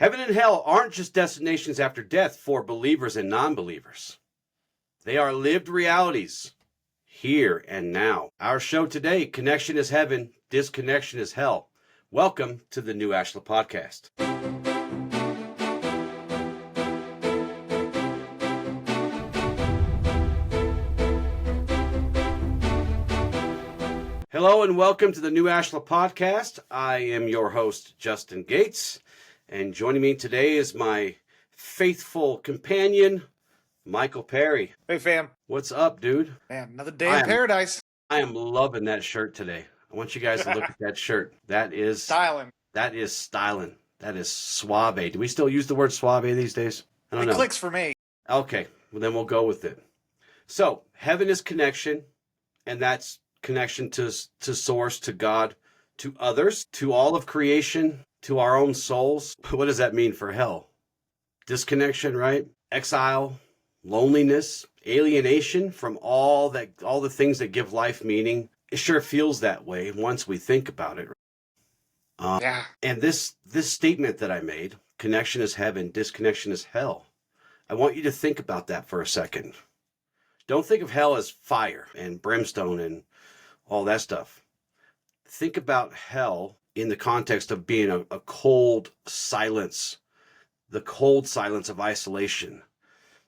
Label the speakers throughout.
Speaker 1: Heaven and hell aren't just destinations after death for believers and non-believers. They are lived realities, here and now. Our show today, Connection is Heaven, Disconnection is Hell. Welcome to the new Ashla Podcast. Hello and welcome to the new Ashla Podcast. I am your host, Justin Gates, and joining me today is my faithful companion, Michael Perry.
Speaker 2: Hey, fam.
Speaker 1: What's up, dude?
Speaker 2: Man, another day in paradise.
Speaker 1: I am loving that shirt today. I want you guys to look at that shirt. That is
Speaker 2: styling.
Speaker 1: That is styling. That is suave. Do we still use the word suave these days? I don't know.
Speaker 2: It clicks for me.
Speaker 1: Okay, well then we'll go with it. So, heaven is connection, and that's connection to source, to God, to others, to all of creation, to our own souls. What does that mean for hell? Disconnection, right? Exile, loneliness, alienation from all the things that give life meaning. It sure feels that way once we think about it.
Speaker 2: Yeah.
Speaker 1: And this statement that I made, connection is heaven, disconnection is hell. I want you to think about that for a second. Don't think of hell as fire and brimstone and all that stuff. Think about hell in the context of being a cold silence, the cold silence of isolation,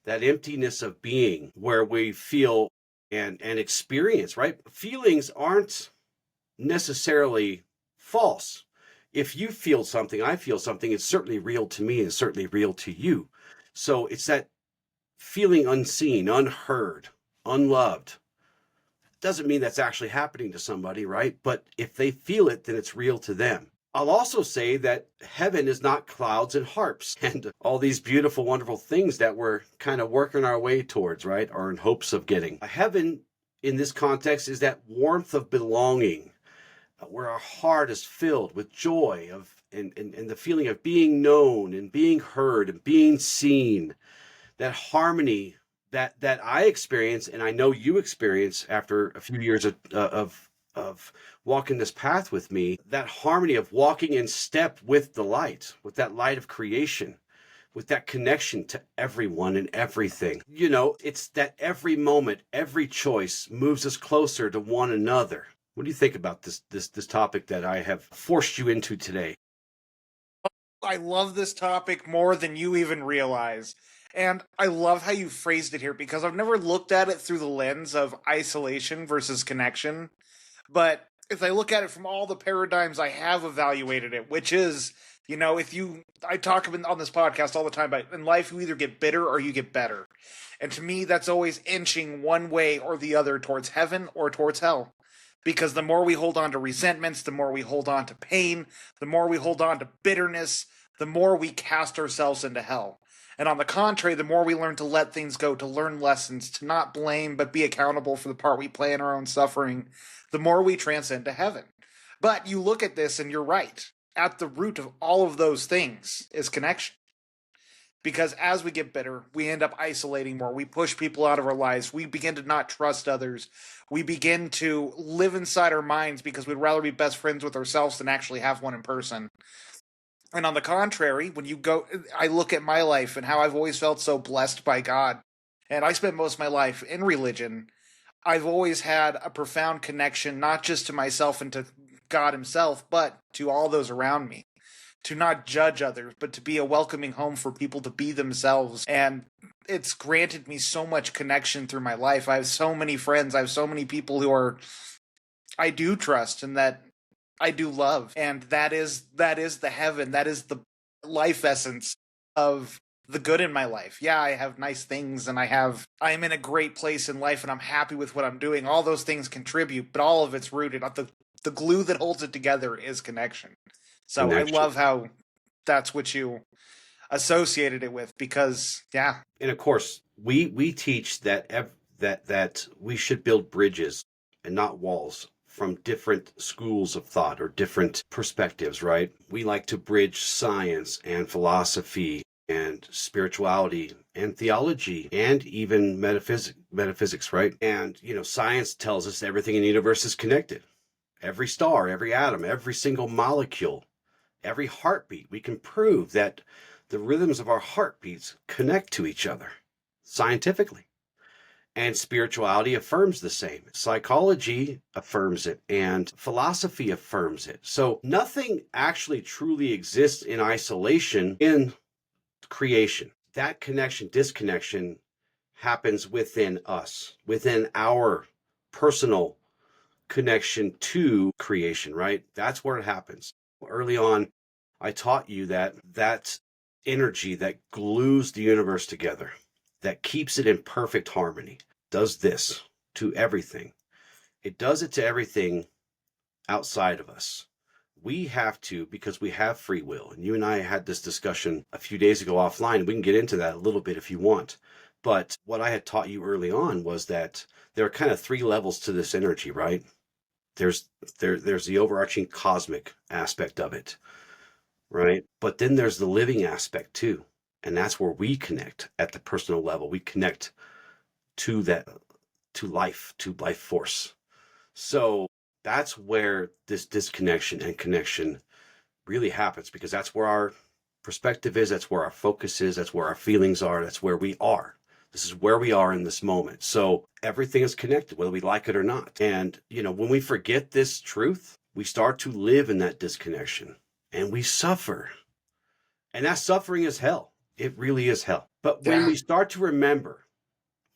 Speaker 1: that emptiness of being where we feel and experience, right? Feelings aren't necessarily false. If you feel something, I feel something, it's certainly real to me and certainly real to you. So it's that feeling unseen, unheard, unloved. Doesn't mean that's actually happening to somebody, right? But if they feel it, then it's real to them. I'll also say that heaven is not clouds and harps and all these beautiful, wonderful things that we're kind of working our way towards, right? Or in hopes of getting. Heaven in this context is that warmth of belonging, where our heart is filled with joy and the feeling of being known and being heard and being seen. That harmony that I experience, and I know you experience after a few years of walking this path with me, that harmony of walking in step with the light, with that light of creation, with that connection to everyone and everything. You know, it's that every moment, every choice moves us closer to one another. What do you think about this topic that I have forced you into today?
Speaker 2: I love this topic more than you even realize. And I love how you phrased it here because I've never looked at it through the lens of isolation versus connection. But if I look at it from all the paradigms I have evaluated it, which is, you know, I talk on this podcast all the time about in life, you either get bitter or you get better. And to me, that's always inching one way or the other towards heaven or towards hell. Because the more we hold on to resentments, the more we hold on to pain, the more we hold on to bitterness, the more we cast ourselves into hell. And on the contrary, the more we learn to let things go, to learn lessons, to not blame, but be accountable for the part we play in our own suffering, the more we transcend to heaven. But you look at this and you're right. At the root of all of those things is connection. Because as we get bitter, we end up isolating more. We push people out of our lives. We begin to not trust others. We begin to live inside our minds because we'd rather be best friends with ourselves than actually have one in person. And on the contrary, I look at my life and how I've always felt so blessed by God. And I spent most of my life in religion. I've always had a profound connection, not just to myself and to God himself, but to all those around me. To not judge others, but to be a welcoming home for people to be themselves. And it's granted me so much connection through my life. I have so many friends. I have so many people who I do trust and that I do love. And that is the heaven. That is the life essence of the good in my life. Yeah, I have nice things and I'm in a great place in life and I'm happy with what I'm doing. All those things contribute, but all of it's rooted. The glue that holds it together is connection. So connection. I love how that's what you associated it with because, yeah.
Speaker 1: And of course, we teach that we should build bridges and not walls from different schools of thought or different perspectives, right? We like to bridge science and philosophy and spirituality and theology and even metaphysics, right? And, you know, science tells us everything in the universe is connected. Every star, every atom, every single molecule, every heartbeat. We can prove that the rhythms of our heartbeats connect to each other scientifically. And spirituality affirms the same. Psychology affirms it, and philosophy affirms it. So nothing actually truly exists in isolation in creation. That connection, disconnection happens within us, within our personal connection to creation, right? That's where it happens. Early on, I taught you that energy that glues the universe together, that keeps it in perfect harmony, does this to everything. It does it to everything outside of us. We have to, because we have free will. And you and I had this discussion a few days ago offline. We can get into that a little bit if you want. But what I had taught you early on was that there are kind of three levels to this energy, right? There's the overarching cosmic aspect of it, right? But then there's the living aspect too. And that's where we connect at the personal level. We connect to that, to life force. So that's where this disconnection and connection really happens, because that's where our perspective is, that's where our focus is, that's where our feelings are, that's where we are. This is where we are in this moment. So everything is connected, whether we like it or not. And, when we forget this truth, we start to live in that disconnection and we suffer. And that suffering is hell. It really is hell. But when we start to remember,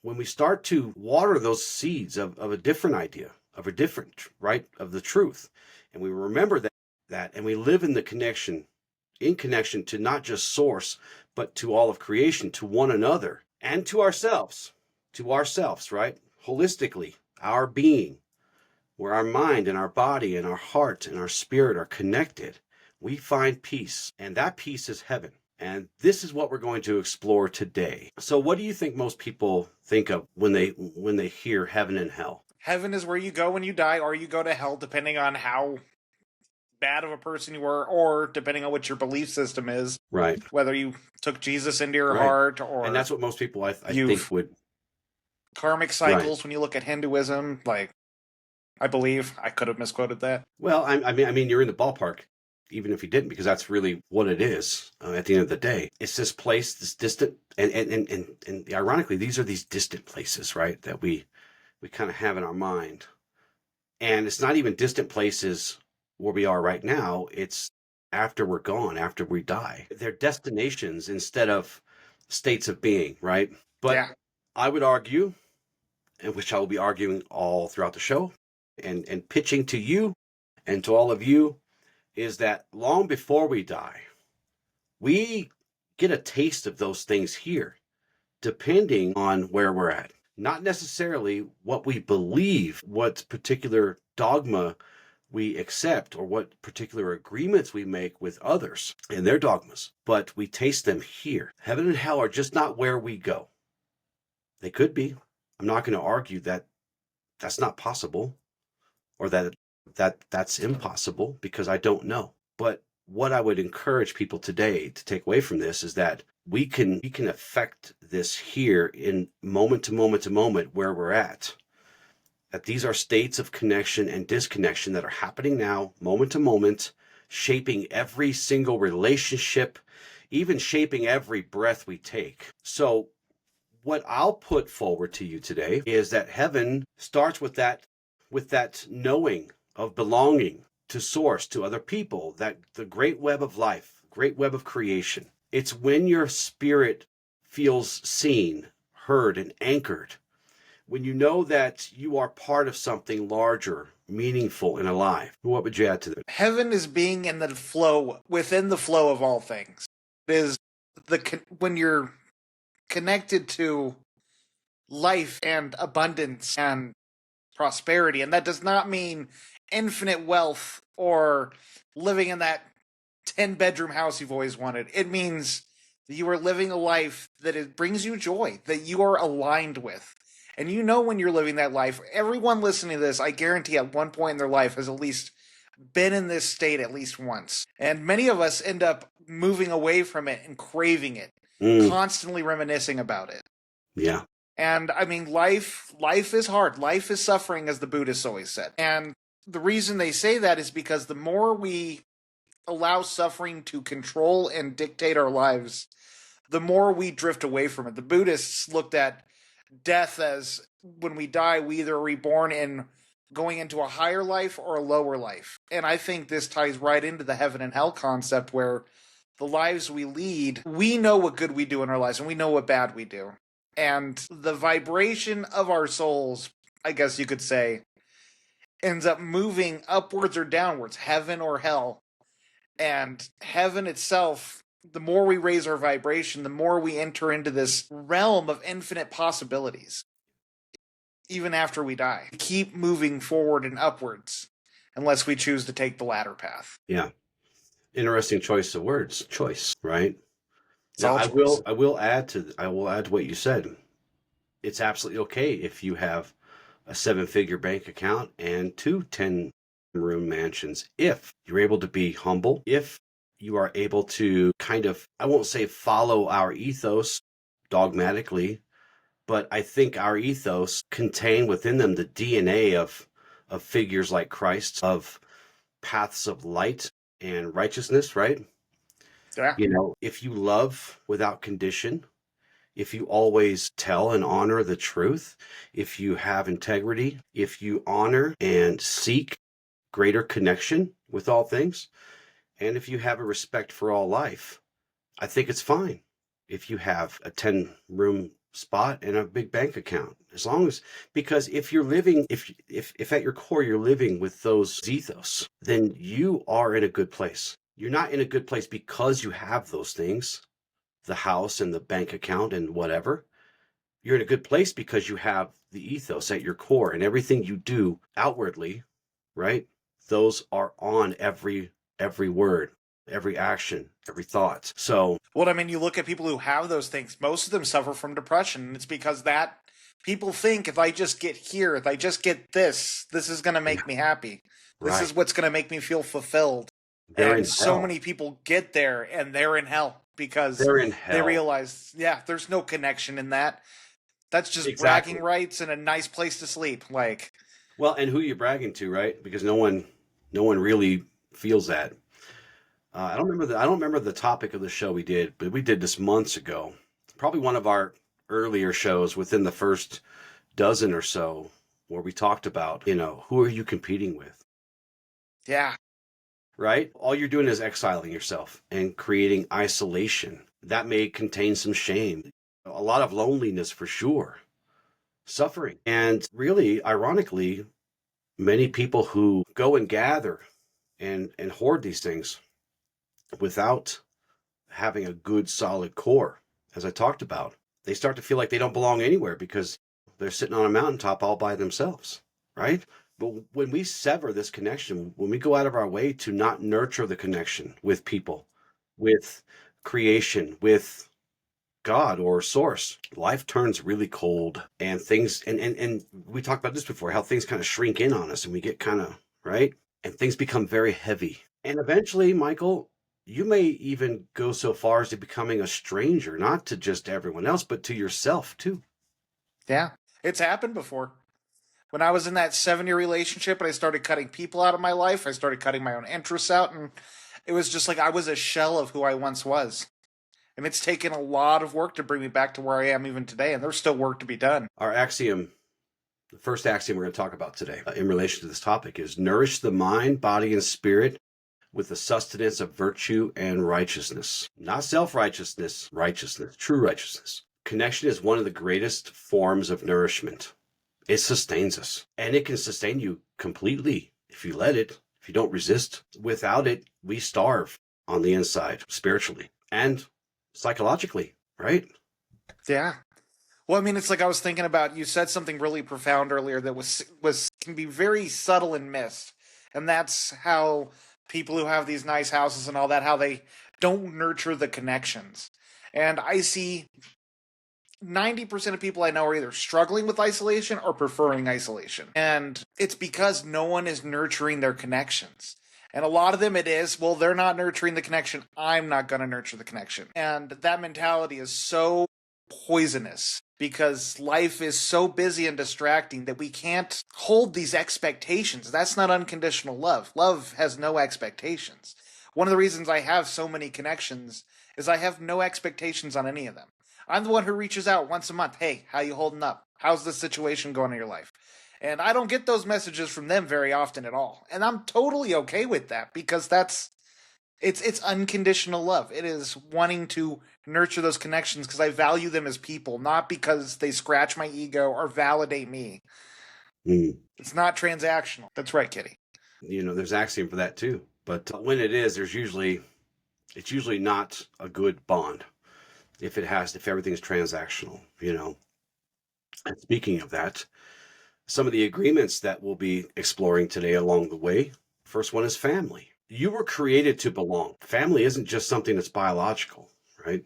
Speaker 1: when we start to water those seeds of a different idea, of a different, right, of the truth, and we remember that, and we live in the connection, in connection to not just source, but to all of creation, to one another, and to ourselves, right? Holistically, our being, where our mind and our body and our heart and our spirit are connected, we find peace, and that peace is heaven. And this is what we're going to explore today. So what do you think most people think of when they hear heaven and hell?
Speaker 2: Heaven is where you go when you die, or you go to hell, depending on how bad of a person you were, or depending on what your belief system is.
Speaker 1: Right.
Speaker 2: Whether you took Jesus into your heart, or...
Speaker 1: And that's what most people, I think, would...
Speaker 2: Karmic cycles, when you look at Hinduism, I believe, I could have misquoted that.
Speaker 1: Well, I mean, you're in the ballpark, even if you didn't, because that's really what it is at the end of the day. It's this place, this distant, and ironically, these are these distant places, right, that we kind of have in our mind. And it's not even distant places where we are right now. It's after we're gone, after we die. They're destinations instead of states of being, right? But I would argue, and which I will be arguing all throughout the show, and pitching to you and to all of you, is that long before we die, we get a taste of those things here, depending on where we're at. Not necessarily what we believe, what particular dogma we accept, or what particular agreements we make with others and their dogmas, but we taste them here. Heaven and hell are just not where we go. They could be. I'm not going to argue that that's not possible, or that's impossible, because I don't know. But what I would encourage people today to take away from this is that we can affect this here in moment to moment to moment where we're at. That these are states of connection and disconnection that are happening now, moment to moment, shaping every single relationship, even shaping every breath we take. So what I'll put forward to you today is that heaven starts with that knowing of belonging to source, to other people, that the great web of life, great web of creation. It's when your spirit feels seen, heard, and anchored, when you know that you are part of something larger, meaningful, and alive. What would you add to that?
Speaker 2: Heaven is being in the flow, within the flow of all things. It is when you're connected to life and abundance and prosperity, and that does not mean infinite wealth or living in that 10-bedroom house you've always wanted. It means that you are living a life that it brings you joy, that you are aligned with. And when you're living that life, everyone listening to this, I guarantee at one point in their life has at least been in this state at least once. And many of us end up moving away from it and craving it, constantly reminiscing about it.
Speaker 1: Yeah.
Speaker 2: And I mean, life is hard. Life is suffering, as the Buddhists always said. And the reason they say that is because the more we allow suffering to control and dictate our lives, the more we drift away from it. The Buddhists looked at death as when we die, we either are reborn in going into a higher life or a lower life. And I think this ties right into the heaven and hell concept, where the lives we lead, we know what good we do in our lives and we know what bad we do. And the vibration of our souls, I guess you could say, ends up moving upwards or downwards, heaven or hell. And heaven itself, the more we raise our vibration, the more we enter into this realm of infinite possibilities. Even after we die, we keep moving forward and upwards, unless we choose to take the latter path.
Speaker 1: Yeah. Interesting choice of words. Choice, right?
Speaker 2: It's
Speaker 1: Now,
Speaker 2: all
Speaker 1: I
Speaker 2: choice.
Speaker 1: will add to what you said. It's absolutely okay if you have a 7-figure bank account and 2 10-room mansions. If you're able to be humble, if you are able to kind of, I won't say follow our ethos dogmatically, but I think our ethos contain within them the DNA of figures like Christ, of paths of light and righteousness, right?
Speaker 2: Yeah.
Speaker 1: You know, if you love without condition, if you always tell and honor the truth, if you have integrity, if you honor and seek greater connection with all things, and if you have a respect for all life, I think it's fine if you have a 10-room spot and a big bank account. As long as, because if you're living, if at your core you're living with those ethos, then you are in a good place. You're not in a good place because you have those things, the house and the bank account and whatever. You're in a good place because you have the ethos at your core, and everything you do outwardly, right? Those are on every word, every action, every thought. So,
Speaker 2: Well, I mean, you look at people who have those things, most of them suffer from depression. And it's because that people think, if I just get here, if I just get this is going to make me happy. This
Speaker 1: right,
Speaker 2: is what's going to make me feel fulfilled.
Speaker 1: they're in
Speaker 2: And so
Speaker 1: hell.
Speaker 2: many people get there and they're in hell because
Speaker 1: They're in
Speaker 2: they
Speaker 1: hell.
Speaker 2: realize, yeah, there's no connection in that. That's just
Speaker 1: Exactly.
Speaker 2: bragging rights and a nice place to sleep. Like,
Speaker 1: Well, and who you bragging to, right? Because no one really feels that. I don't remember the topic of the show we did, but we did this months ago. Probably one of our earlier shows within the first dozen or so, where we talked about, you know, who are you competing with,
Speaker 2: yeah,
Speaker 1: right? All you're doing is exiling yourself and creating isolation. That may contain some shame, a lot of loneliness for sure, suffering. And really, ironically, many people who go and gather and hoard these things without having a good solid core, as I talked about, they start to feel like they don't belong anywhere because they're sitting on a mountaintop all by themselves, right? But when we sever this connection, when we go out of our way to not nurture the connection with people, with creation, with God or source, life turns really cold, and things, and we talked about this before, how things kind of shrink in on us and we get kind of, right? And things become very heavy. And eventually, Michael, you may even go so far as to becoming a stranger, not to just everyone else, but to yourself too.
Speaker 2: yeah, it's happened before. When I was in that 7-year relationship and I started cutting people out of my life, I started cutting my own interests out, and it was just like I was a shell of who I once was. And it's taken a lot of work to bring me back to where I am even today, and there's still work to be done.
Speaker 1: Our axiom, the first axiom we're going to talk about today in relation to this topic is nourish the mind, body, and spirit with the sustenance of virtue and righteousness. Not self-righteousness, righteousness, true righteousness. Connection is one of the greatest forms of nourishment. It sustains us, and it can sustain you completely if you let it, if you don't resist. Without it, we starve on the inside, spiritually and psychologically, right?
Speaker 2: Yeah. Well, I mean, it's like I was thinking about, you said something really profound earlier that was can be very subtle and missed. And that's how people who have these nice houses and all that, how they don't nurture the connections. And I see 90% of people I know are either struggling with isolation or preferring isolation. And it's because no one is nurturing their connections. And a lot of them it is, well, they're not nurturing the connection, I'm not going to nurture the connection. And that mentality is so poisonous because life is so busy and distracting that we can't hold these expectations. That's not unconditional love. Love has no expectations. One of the reasons I have so many connections is I have no expectations on any of them. I'm the one who reaches out once a month. Hey, how you holding up? How's the situation going in your life? And I don't get those messages from them very often at all. And I'm totally okay with that because it's unconditional love. It is wanting to nurture those connections because I value them as people, not because they scratch my ego or validate me. It's not transactional. That's right, Kitty.
Speaker 1: There's axiom for that too. But when it is, it's usually not a good bond if everything's transactional. And speaking of that, some of the agreements that we'll be exploring today along the way. First one is family. You were created to belong. Family isn't just something that's biological, right?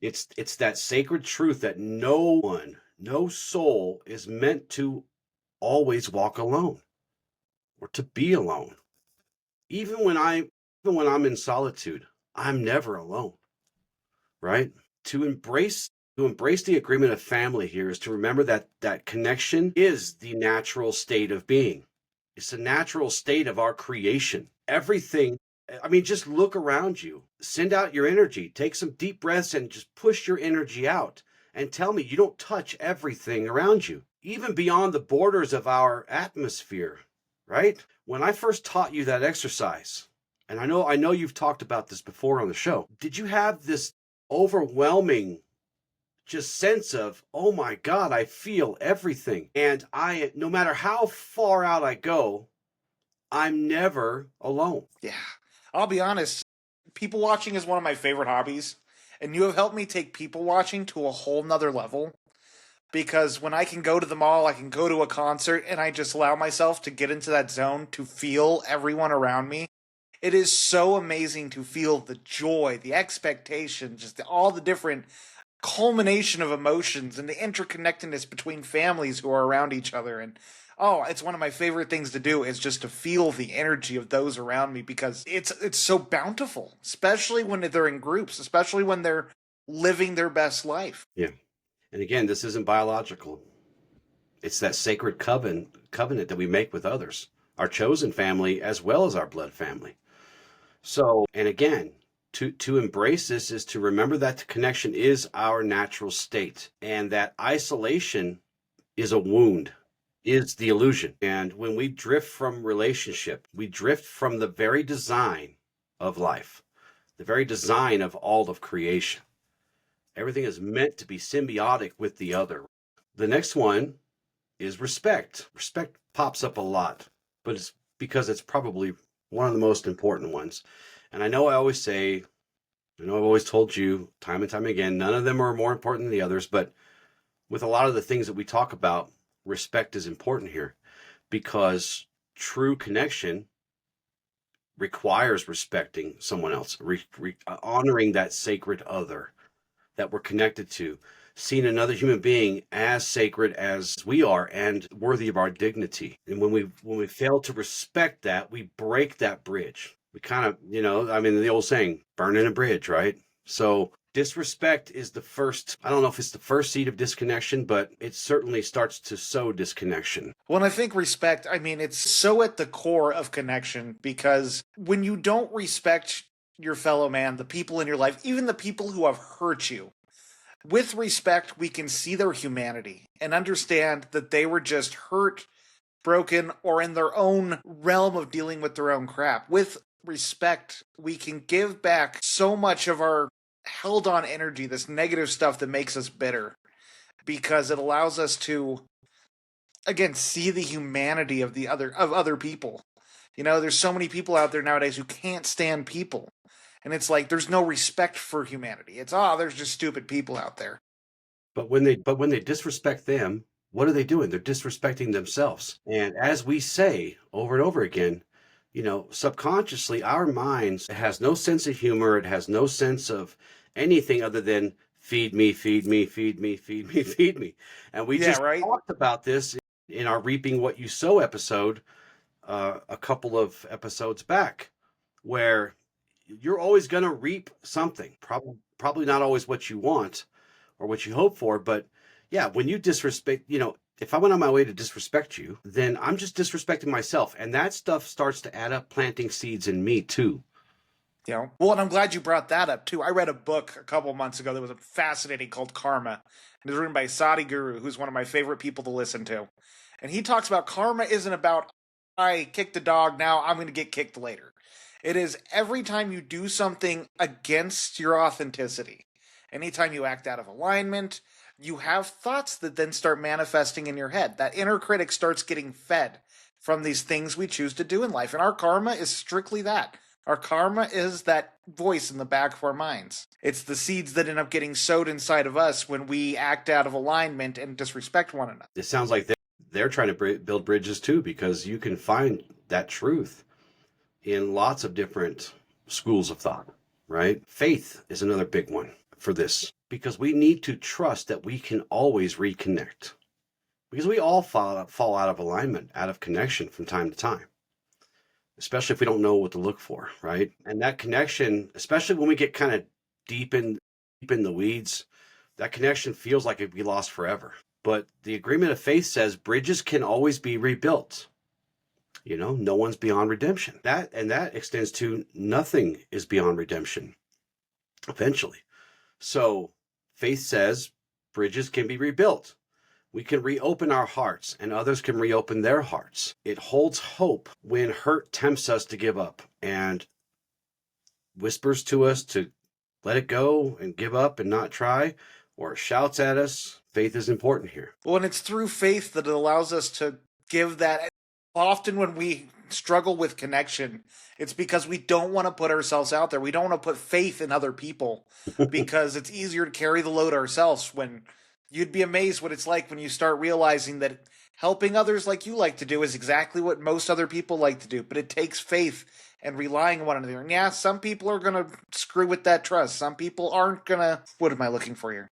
Speaker 1: It's that sacred truth that no soul is meant to always walk alone or to be alone. Even when I'm in solitude, I'm never alone, right? To embrace the agreement of family here is to remember that connection is the natural state of being. It's a natural state of our creation. Everything, just look around you. Send out your energy. Take some deep breaths and just push your energy out. And tell me you don't touch everything around you, even beyond the borders of our atmosphere, right? When I first taught you that exercise, and I know you've talked about this before on the show, did you have this overwhelming just sense of, oh my God, I feel everything. And no matter how far out I go, I'm never alone.
Speaker 2: Yeah. I'll be honest. People watching is one of my favorite hobbies. And you have helped me take people watching to a whole nother level. Because when I can go to the mall, I can go to a concert, and I just allow myself to get into that zone to feel everyone around me. It is so amazing to feel the joy, the expectation, just all the different culmination of emotions and the interconnectedness between families who are around each other. And it's one of my favorite things to do is just to feel the energy of those around me because it's so bountiful, especially when they're in groups, especially when they're living their best life.
Speaker 1: Yeah. And again, this isn't biological. It's that sacred covenant that we make with others, our chosen family as well as our blood family. So, and again, to embrace this is to remember that the connection is our natural state and that isolation is a wound, is the illusion. And when we drift from relationship, we drift from the very design of life, the very design of all of creation. Everything is meant to be symbiotic with the other. The next one is respect. Respect pops up a lot, but it's because it's probably one of the most important ones. And I know I've always told you time and time again, none of them are more important than the others, but with a lot of the things that we talk about, respect is important here because true connection requires respecting someone else, honoring that sacred other that we're connected to, seeing another human being as sacred as we are and worthy of our dignity. And when we fail to respect that, we break that bridge. We kind of, the old saying, burning a bridge, right? So disrespect is the first, I don't know if it's the first seed of disconnection, but it certainly starts to sow disconnection.
Speaker 2: When I think respect, it's so at the core of connection because when you don't respect your fellow man, the people in your life, even the people who have hurt you, with respect, we can see their humanity and understand that they were just hurt, broken, or in their own realm of dealing with their own crap. With respect, we can give back so much of our held on energy, this negative stuff that makes us bitter, because it allows us to, again, see the humanity of other people. There's so many people out there nowadays who can't stand people. And it's like there's no respect for humanity. It's there's just stupid people out there.
Speaker 1: But when they disrespect them, what are they doing? They're disrespecting themselves. And as we say over and over again, subconsciously our minds, it has no sense of humor. It has no sense of anything other than feed me, feed me, feed me, feed me, feed me. And we talked about this in our Reaping What You Sow episode a couple of episodes back, where you're always going to reap something. Probably not always what you want or what you hope for, but yeah, when you disrespect, If I went on my way to disrespect you, then I'm just disrespecting myself. And that stuff starts to add up, planting seeds in me too.
Speaker 2: Well, and I'm glad you brought that up too. I read a book a couple months ago that was fascinating called Karma. It was written by Sadhguru, who's one of my favorite people to listen to. And he talks about karma isn't about, I kicked the dog, now I'm going to get kicked later. It is every time you do something against your authenticity, anytime you act out of alignment, you have thoughts that then start manifesting in your head. That inner critic starts getting fed from these things we choose to do in life. And our karma is strictly that. Our karma is that voice in the back of our minds. It's the seeds that end up getting sowed inside of us when we act out of alignment and disrespect one another.
Speaker 1: It sounds like they're trying to build bridges too, because you can find that truth in lots of different schools of thought, right? Faith is another big one for this, because we need to trust that we can always reconnect, because we all fall out of alignment, out of connection from time to time, especially if we don't know what to look for, right? And that connection, especially when we get kind of deep in the weeds, that connection feels like it'd be lost forever. But the agreement of faith says bridges can always be rebuilt. No one's beyond redemption. That extends to nothing is beyond redemption eventually. So faith says bridges can be rebuilt. We can reopen our hearts, and others can reopen their hearts. It holds hope when hurt tempts us to give up and whispers to us to let it go and give up and not try, or shouts at us. Faith is important here.
Speaker 2: Well, and it's through faith that it allows us to give that. Often when we struggle with connection, it's because we don't want to put ourselves out there. We don't want to put faith in other people because it's easier to carry the load ourselves. When you'd be amazed what it's like when you start realizing that helping others like you like to do is exactly what most other people like to do. But it takes faith and relying on one another. And yeah, some people are going to screw with that trust. Some people aren't going to, what am I looking for here?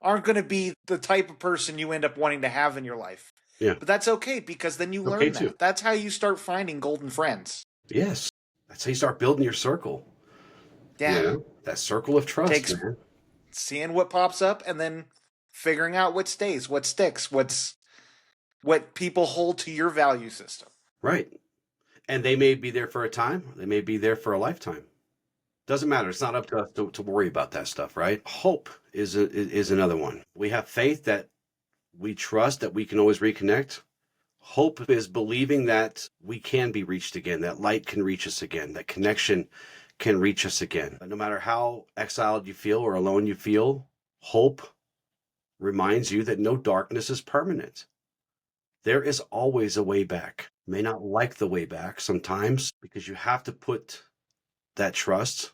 Speaker 2: Aren't going to be the type of person you end up wanting to have in your life.
Speaker 1: Yeah.
Speaker 2: But that's okay, because then you learn that.
Speaker 1: Too.
Speaker 2: That's how you start finding golden friends.
Speaker 1: Yes. That's how you start building your circle.
Speaker 2: Yeah.
Speaker 1: That circle of trust.
Speaker 2: Takes seeing what pops up and then figuring out what stays, what sticks, what people hold to your value system.
Speaker 1: Right. And they may be there for a time. They may be there for a lifetime. Doesn't matter. It's not up to us to worry about that stuff, right? Hope is another one. We have faith that we trust that we can always reconnect. Hope is believing that we can be reached again, that light can reach us again, that connection can reach us again. No matter how exiled you feel or alone you feel, hope reminds you that no darkness is permanent. There is always a way back. You may not like the way back sometimes, because you have to put that trust,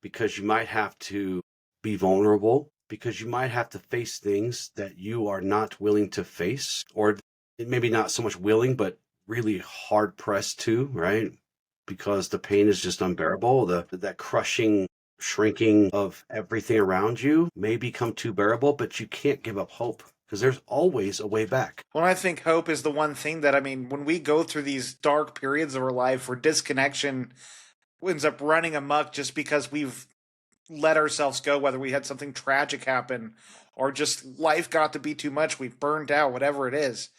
Speaker 1: because you might have to be vulnerable, because you might have to face things that you are not willing to face, or maybe not so much willing, but really hard pressed to, right? Because the pain is just unbearable. That crushing, shrinking of everything around you may become too bearable, but you can't give up hope, because there's always a way back.
Speaker 2: Well, I think hope is the one thing that, when we go through these dark periods of our life where disconnection ends up running amok just because we've let ourselves go, whether we had something tragic happen or just life got to be too much, we burned out, whatever it is.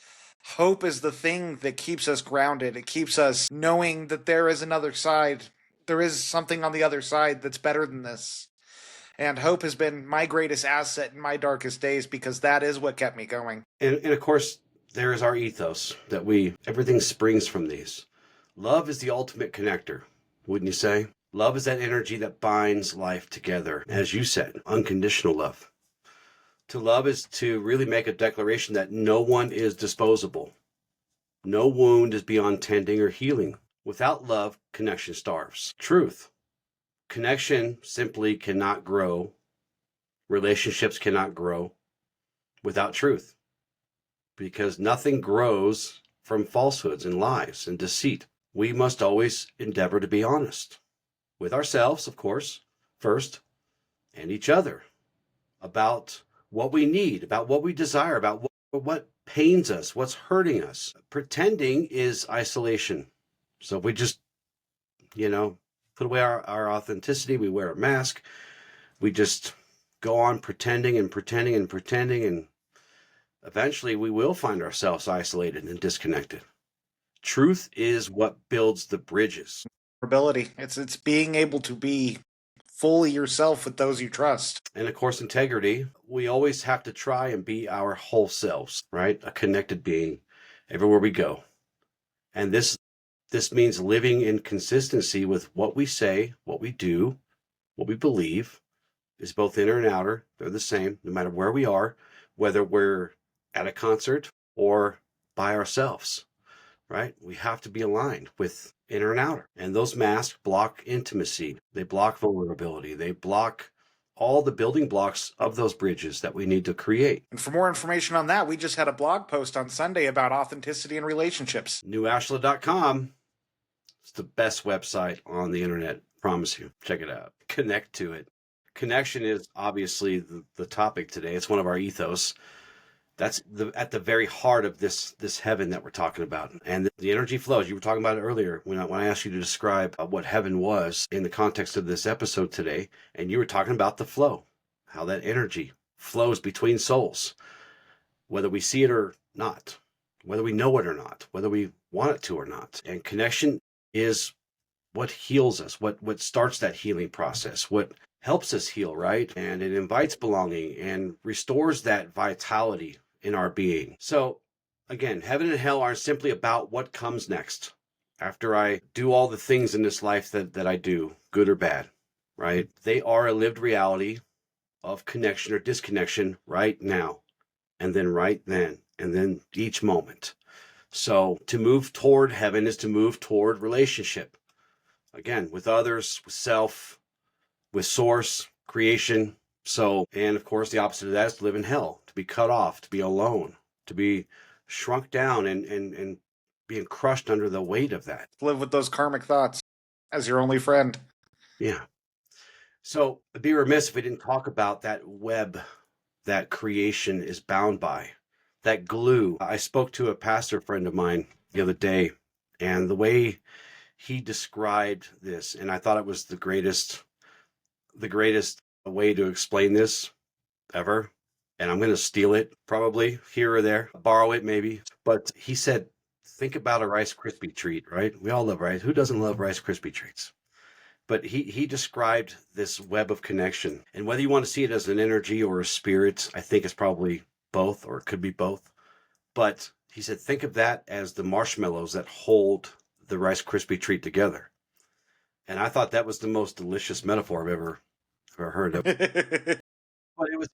Speaker 2: Hope is the thing that keeps us grounded. It keeps us knowing that there is another side. There is something on the other side that's better than this. And hope has been my greatest asset in my darkest days, because that is what kept me going.
Speaker 1: And of course, there is our ethos that everything springs from these. Love is the ultimate connector, wouldn't you say? Love is that energy that binds life together. As you said, unconditional love. To love is to really make a declaration that no one is disposable. No wound is beyond tending or healing. Without love, connection starves. Truth. Connection simply cannot grow. Relationships cannot grow without truth, because nothing grows from falsehoods and lies and deceit. We must always endeavor to be honest with ourselves, of course, first, and each other, about what we need, about what we desire, about what pains us, what's hurting us. Pretending is isolation. So if we just, put away our authenticity, we wear a mask, we just go on pretending and pretending and pretending, and eventually we will find ourselves isolated and disconnected. Truth is what builds the bridges.
Speaker 2: Ability. It's being able to be fully yourself with those you trust.
Speaker 1: And of course, integrity. We always have to try and be our whole selves, right? A connected being everywhere we go. And this means living in consistency with what we say, what we do, what we believe is both inner and outer. They're the same, no matter where we are, whether we're at a concert or by ourselves, right? We have to be aligned with inner and outer. And those masks block intimacy. They block vulnerability. They block all the building blocks of those bridges that we need to create.
Speaker 2: And for more information on that, we just had a blog post on Sunday about authenticity in relationships.
Speaker 1: NewAshla.com. It's the best website on the internet. Promise you. Check it out. Connect to it. Connection is obviously the topic today. It's one of our ethos. That's at the very heart of this heaven that we're talking about. And the energy flows. You were talking about it earlier when I asked you to describe what heaven was in the context of this episode today. And you were talking about the flow, how that energy flows between souls, whether we see it or not, whether we know it or not, whether we want it to or not. And connection is what heals us, what starts that healing process, what helps us heal, right? And it invites belonging and restores that vitality in our being. So again, heaven and hell aren't simply about what comes next after I do all the things in this life that I do, good or bad, right? They are a lived reality of connection or disconnection right now, and then right then, and then each moment. So to move toward heaven is to move toward relationship. Again, with others, with self, with source, creation. So, and of course, the opposite of that is to live in hell, to be cut off, to be alone, to be shrunk down and being crushed under the weight of that.
Speaker 2: Live with those karmic thoughts as your only friend.
Speaker 1: Yeah. So it'd be remiss if we didn't talk about that web that creation is bound by, that glue. I spoke to a pastor friend of mine the other day, and the way he described this, and I thought it was the greatest way to explain this ever. And I'm going to steal it probably here or there, borrow it maybe. But he said, think about a Rice Krispie treat, right? We all love rice. Who doesn't love Rice Krispie treats? But he described this web of connection. And whether you want to see it as an energy or a spirit, I think it's probably both, or it could be both. But he said, think of that as the marshmallows that hold the Rice Krispie treat together. And I thought that was the most delicious metaphor I've ever heard of. But it was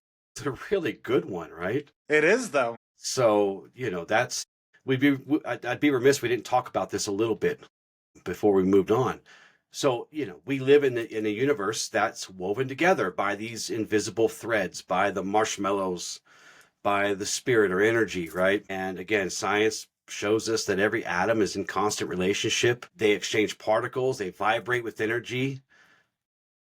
Speaker 1: a really good one, right?
Speaker 2: It is, though.
Speaker 1: So, that's, I'd be remiss if we didn't talk about this a little bit before we moved on. So, we live in a universe that's woven together by these invisible threads, by the marshmallows, by the spirit or energy, right? And again, science shows us that every atom is in constant relationship. They exchange particles, they vibrate with energy.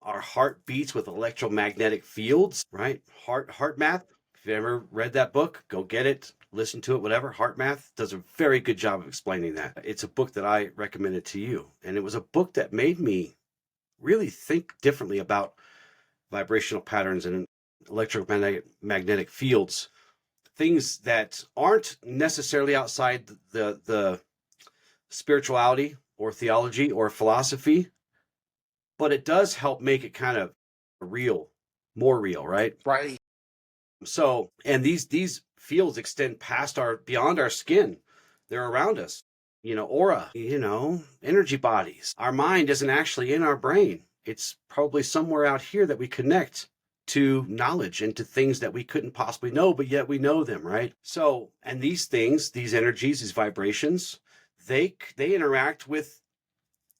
Speaker 1: Our heart beats with electromagnetic fields, right? Heart Math. If you ever read that book, go get it, listen to it, whatever. Heart Math does a very good job of explaining that. It's a book that I recommended to you. And it was a book that made me really think differently about vibrational patterns and electromagnetic fields, things that aren't necessarily outside the spirituality or theology or philosophy, but it does help make it kind of more real, right?
Speaker 2: Right.
Speaker 1: So, and these fields extend beyond our skin. They're around us, aura, energy bodies. Our mind isn't actually in our brain. It's probably somewhere out here that we connect to knowledge and to things that we couldn't possibly know, but yet we know them, right? So, and these things, these energies, these vibrations, they interact with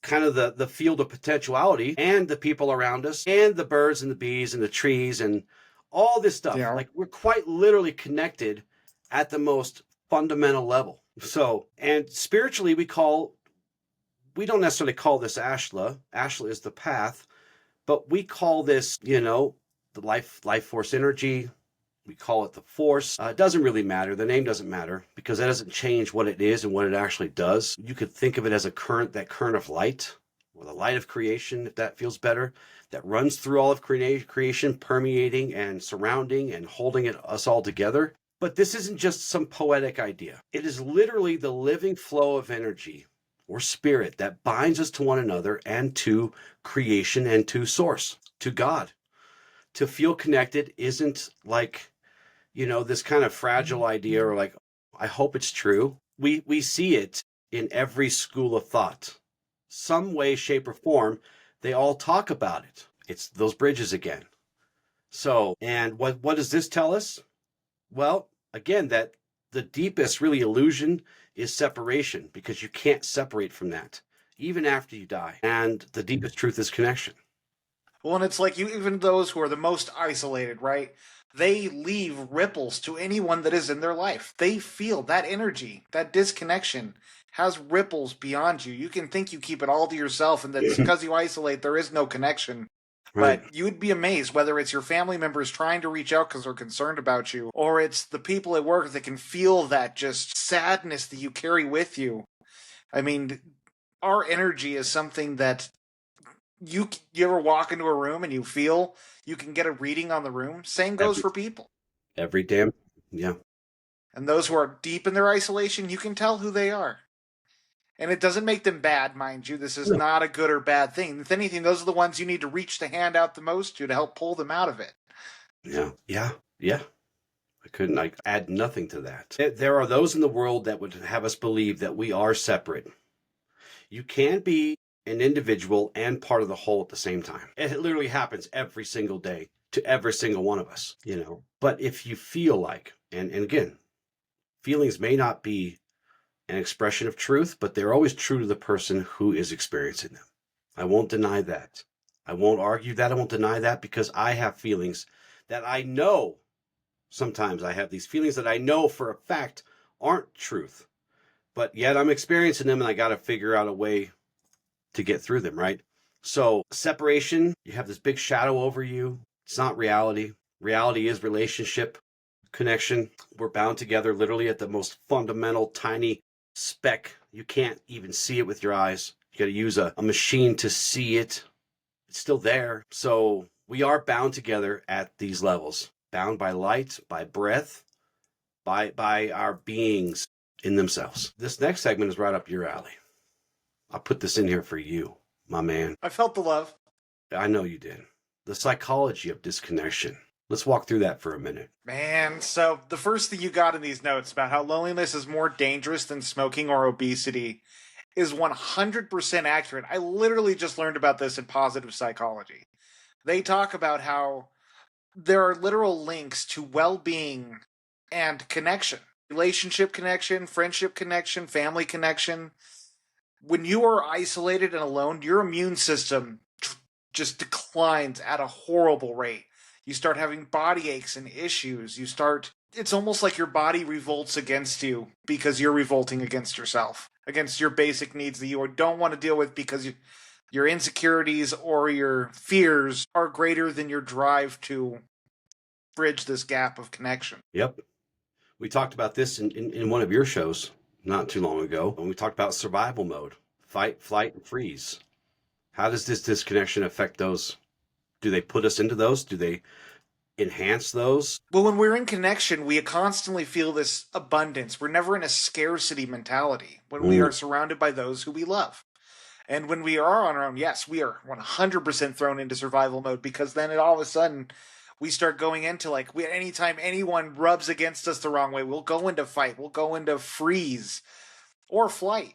Speaker 1: kind of the field of potentiality and the people around us and the birds and the bees and the trees and all this stuff.
Speaker 2: Yeah.
Speaker 1: Like, we're quite literally connected at the most fundamental level. So, and spiritually, we don't necessarily call this Ashla. Ashla is the path, but we call this, the life force energy. We call it the force. It doesn't really matter. The name doesn't matter because that doesn't change what it is and what it actually does. You could think of it as that current of light, or the light of creation, if that feels better, that runs through all of creation, permeating and surrounding and holding us all together. But this isn't just some poetic idea. It is literally the living flow of energy or spirit that binds us to one another and to creation and to source, to God. To feel connected isn't like, this kind of fragile idea or like, I hope it's true. We see it in every school of thought. Some way, shape, or form, they all talk about it. It's those bridges again. So, and what does this tell us? Well, again, that the deepest really illusion is separation, because you can't separate from that, even after you die. And the deepest truth is connection.
Speaker 2: Well, and it's like even those who are the most isolated, right? They leave ripples to anyone that is in their life. They feel that energy, that disconnection has ripples beyond you. You can think you keep it all to yourself and that because you isolate, there is no connection.
Speaker 1: Right.
Speaker 2: But you would be amazed whether it's your family members trying to reach out because they're concerned about you, or it's the people at work that can feel that just sadness that you carry with you. I mean, our energy is something that you ever walk into a room and you feel you can get a reading on the room? Same goes for people.
Speaker 1: Every damn, yeah.
Speaker 2: And those who are deep in their isolation, you can tell who they are. And it doesn't make them bad, mind you. This is not a good or bad thing. If anything, those are the ones you need to reach the hand out the most to help pull them out of it.
Speaker 1: Yeah. I add nothing to that. There are those in the world that would have us believe that we are separate. You can be an individual and part of the whole at the same time. It literally happens every single day to every single one of us, But if you feel like, and again, feelings may not be an expression of truth, but they're always true to the person who is experiencing them. I won't deny that. I won't argue that. I won't deny that, because I have feelings that I know. Sometimes I have these feelings that I know for a fact aren't truth, but yet I'm experiencing them, and I got to figure out a way to get through them, right? So separation, you have this big shadow over you. It's not reality. Reality is relationship, connection. We're bound together literally at the most fundamental, tiny speck. You can't even see it with your eyes. You got to use a machine to see it. It's still there. So we are bound together at these levels, bound by light, by breath, by our beings in themselves. This next segment is right up your alley. I'll put this in here for you, my man.
Speaker 2: I felt the love.
Speaker 1: I know you did. The psychology of disconnection. Let's walk through that for a minute.
Speaker 2: Man, so the first thing you got in these notes about how loneliness is more dangerous than smoking or obesity is 100% accurate. I literally just learned about this in positive psychology. They talk about how there are literal links to well-being and connection. Relationship connection, friendship connection, family connection. When you are isolated and alone, your immune system just declines at a horrible rate. You start having body aches and issues. It's almost like your body revolts against you because you're revolting against yourself, against your basic needs that you don't want to deal with because your insecurities or your fears are greater than your drive to bridge this gap of connection.
Speaker 1: Yep. We talked about this in one of your shows not too long ago, when we talked about survival mode, fight, flight, and freeze. How does this disconnection affect those? Do they put us into those? Do they enhance those?
Speaker 2: Well, when we're in connection, we constantly feel this abundance. We're never in a scarcity mentality when we are surrounded by those who we love. And when we are on our own, yes, we are 100% thrown into survival mode, because then all of a sudden we start going into anytime anyone rubs against us the wrong way, we'll go into fight, we'll go into freeze or flight.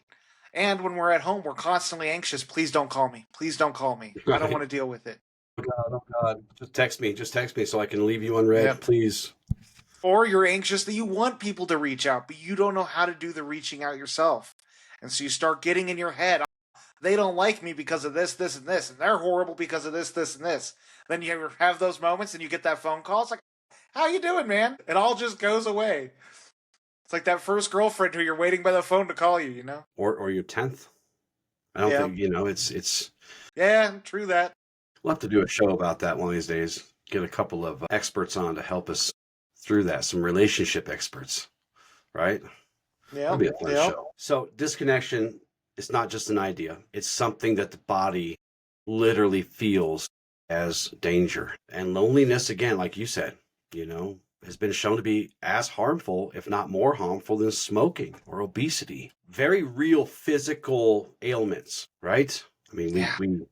Speaker 2: And when we're at home, we're constantly anxious. Please don't call me. Please don't call me. I don't want to deal with it.
Speaker 1: Oh God. Just text me so I can leave you unread, please.
Speaker 2: Or you're anxious that you want people to reach out, but you don't know how to do the reaching out yourself. And so you start getting in your head, they don't like me because of this, this, and this, and they're horrible because of this, this, and this. Then you have those moments and you get that phone call. It's like, how you doing, man? It all just goes away. It's like that first girlfriend who you're waiting by the phone to call you,
Speaker 1: Or your 10th. I don't think, it's...
Speaker 2: Yeah, true that.
Speaker 1: We'll have to do a show about that one of these days. Get a couple of experts on to help us through that. Some relationship experts, right?
Speaker 2: Yeah.
Speaker 1: That'll be a fun show. So disconnection is not just an idea. It's something that the body literally feels as danger. And loneliness, again, like you said, has been shown to be as harmful, if not more harmful, than smoking or obesity. Very real physical ailments, right? I mean, we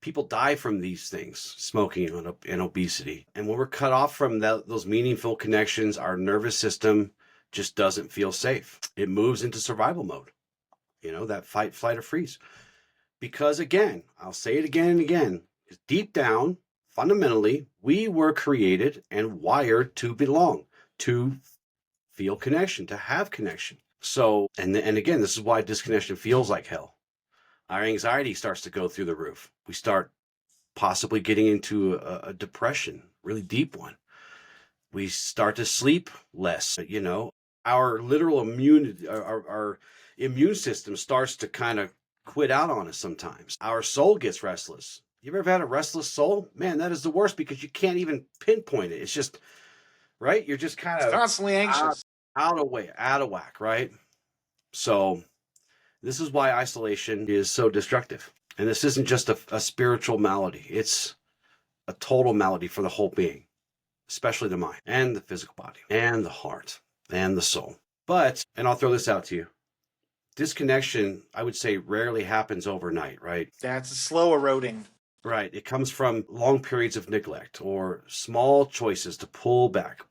Speaker 1: people die from these things, smoking and obesity. And when we're cut off from those meaningful connections, our nervous system just doesn't feel safe. It moves into survival mode, that fight, flight, or freeze. Because again, I'll say it again and again, deep down, fundamentally, we were created and wired to belong, to feel connection, to have connection. So, and again, this is why disconnection feels like hell. Our anxiety starts to go through the roof. We start possibly getting into a depression, really deep one. We start to sleep less, our literal our immune system starts to kind of quit out on us sometimes. Our soul gets restless. You ever had a restless soul? Man, that is the worst because you can't even pinpoint it. It's just, right? You're just kind of
Speaker 2: constantly anxious.
Speaker 1: Out of whack, right? So this is why isolation is so destructive. And this isn't just a spiritual malady. It's a total malady for the whole being, especially the mind and the physical body and the heart and the soul. But, and I'll throw this out to you, disconnection, I would say, rarely happens overnight, right?
Speaker 2: That's slow eroding.
Speaker 1: Right. It comes from long periods of neglect or small choices to pull back,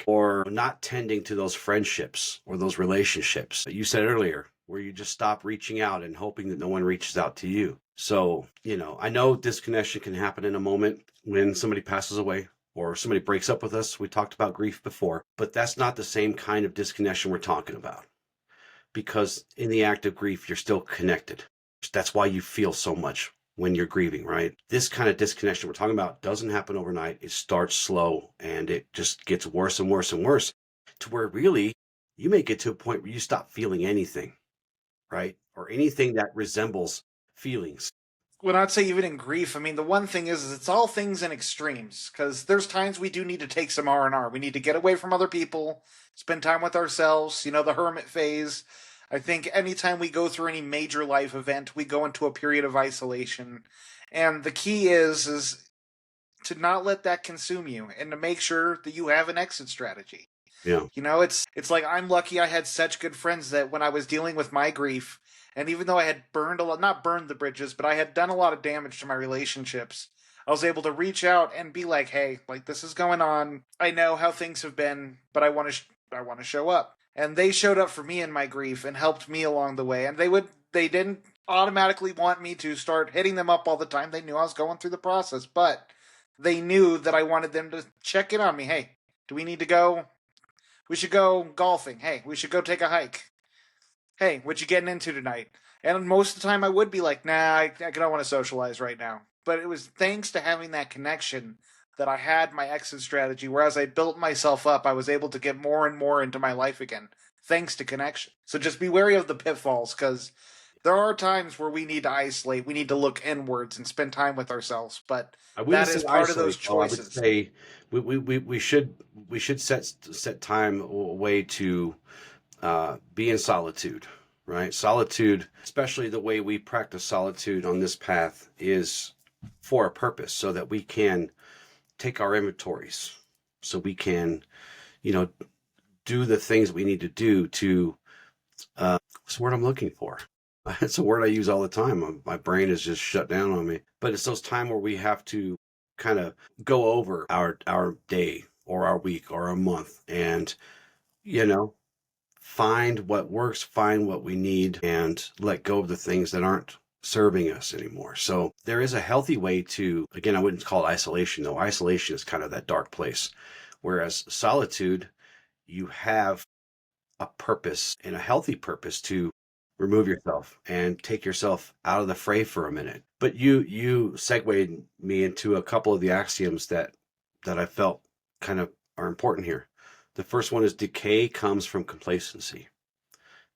Speaker 1: or not tending to those friendships or those relationships that you said earlier, where you just stop reaching out and hoping that no one reaches out to you. So, I know disconnection can happen in a moment when somebody passes away or somebody breaks up with us. We talked about grief before, but that's not the same kind of disconnection we're talking about. Because in the act of grief, you're still connected. That's why you feel so much when you're grieving, right? This kind of disconnection we're talking about doesn't happen overnight. It starts slow and it just gets worse and worse and worse to where really you may get to a point where you stop feeling anything, right? Or anything that resembles feelings.
Speaker 2: When I'd say even in grief, I mean, the one thing is it's all things in extremes, because there's times we do need to take some R&R. We need to get away from other people, spend time with ourselves, the hermit phase. I think anytime we go through any major life event, we go into a period of isolation. And the key is to not let that consume you and to make sure that you have an exit strategy.
Speaker 1: Yeah.
Speaker 2: It's like I'm lucky I had such good friends that when I was dealing with my grief, and even though I had not burned the bridges, but I had done a lot of damage to my relationships, I was able to reach out and be like, hey, like this is going on. I know how things have been, but I want to show up. And they showed up for me in my grief and helped me along the way. And they didn't automatically want me to start hitting them up all the time. They knew I was going through the process, but they knew that I wanted them to check in on me. Hey, do we need to go? We should go golfing. Hey, we should go take a hike. Hey, what you getting into tonight? And most of the time I would be like, nah, I don't want to socialize right now. But it was thanks to having that connection that I had my exit strategy, where as I built myself up, I was able to get more and more into my life again, thanks to connection. So just be wary of the pitfalls, because there are times where we need to isolate, we need to look inwards and spend time with ourselves, but that is part of those choices.
Speaker 1: I would say we should set time away to be in solitude, right? Solitude, especially the way we practice solitude on this path, is for a purpose, so that we can take our inventories, so we can, do the things we need to do to, what's the word I'm looking for? It's a word I use all the time. My brain is just shut down on me. But it's those times where we have to kind of go over our day or our week or our month and, find what works, find what we need, and let go of the things that aren't serving us anymore. So there is a healthy way to, again, I wouldn't call it isolation, though. Isolation is kind of that dark place. Whereas solitude, you have a purpose, and a healthy purpose, to remove yourself and take yourself out of the fray for a minute. But you segued me into a couple of the axioms that I felt kind of are important here. The first one is decay comes from complacency.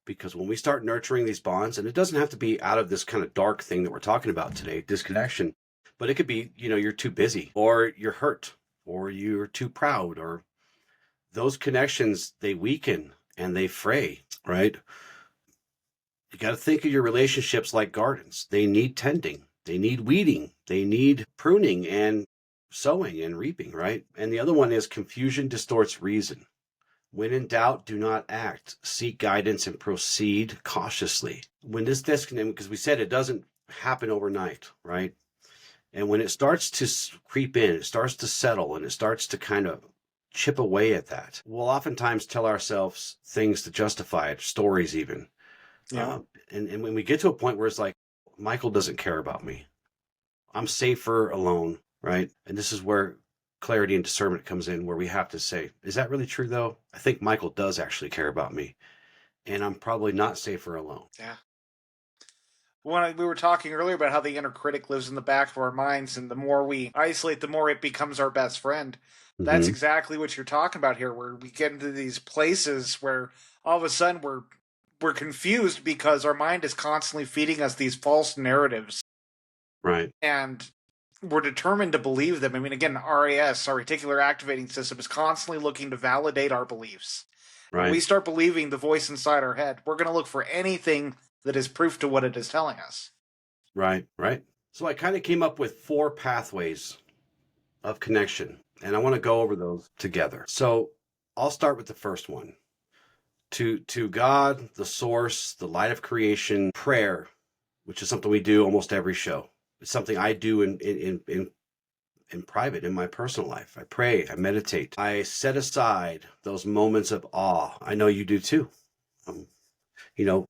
Speaker 1: Because when we start nurturing these bonds, and it doesn't have to be out of this kind of dark thing that we're talking about today, disconnection, but it could be, you're too busy, or you're hurt, or you're too proud, or those connections, they weaken and they fray, right? You got to think of your relationships like gardens. They need tending. They need weeding. They need pruning and sowing and reaping, right? And the other one is confusion distorts reason. When in doubt, do not act. Seek guidance and proceed cautiously. When this disconnect, because we said it doesn't happen overnight, right? And when it starts to creep in, it starts to settle, and it starts to kind of chip away at that, we'll oftentimes tell ourselves things to justify it, stories even.
Speaker 2: Yeah.
Speaker 1: And when we get to a point where it's like, Michael doesn't care about me, I'm safer alone, right? And this is where clarity and discernment comes in, where we have to say, is that really true though? I think Michael does actually care about me, and I'm probably not safer alone.
Speaker 2: Yeah. When we were talking earlier about how the inner critic lives in the back of our minds, and the more we isolate, the more it becomes our best friend. That's
Speaker 1: Mm-hmm.
Speaker 2: exactly what you're talking about here, where we get into these places where all of a sudden we're confused because our mind is constantly feeding us these false narratives,
Speaker 1: Right.
Speaker 2: and we're determined to believe them. I mean, again, RAS, our reticular activating system, is constantly looking to validate our beliefs. When we
Speaker 1: Right.
Speaker 2: start believing the voice inside our head, we're going to look for anything that is proof to what it is telling us.
Speaker 1: Right. Right. So I kind of came up with 4 pathways of connection, and I want to go over those together. So I'll start with the first one. To God, the source, the light of creation, prayer, which is something we do almost every show. It's something I do in private, in my personal life. I pray, I meditate. I set aside those moments of awe. I know you do too. Um,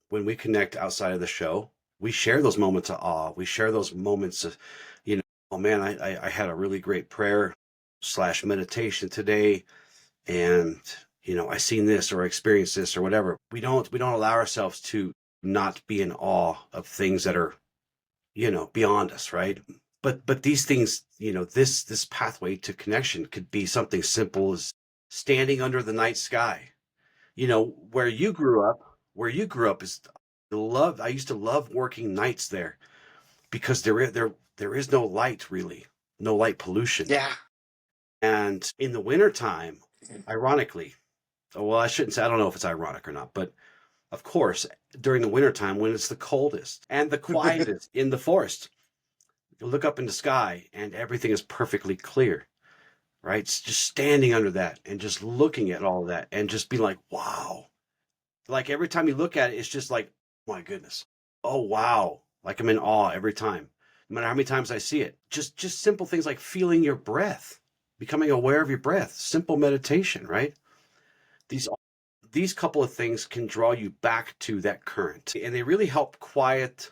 Speaker 1: when we connect outside of the show, we share those moments of awe. We share those moments of, oh man, I had a really great prayer / meditation today, and I seen this or experienced this or whatever. We don't allow ourselves to not be in awe of things that are beyond us, right? But these things, this pathway to connection could be something simple as standing under the night sky. Where you grew up is I used to love working nights there, because there is no light, really, no light pollution.
Speaker 2: Yeah.
Speaker 1: And in the wintertime, ironically, well, I don't know if it's ironic or not, but of course, during the wintertime, when it's the coldest and the quietest in the forest, you look up in the sky and everything is perfectly clear, right? It's just standing under that and just looking at all of that and just be like, wow. Like every time you look at it, it's just like, oh my goodness. Oh, wow. Like I'm in awe every time, no matter how many times I see it. Just simple things like feeling your breath, becoming aware of your breath, simple meditation, right? These these couple of things can draw you back to that current, and they really help quiet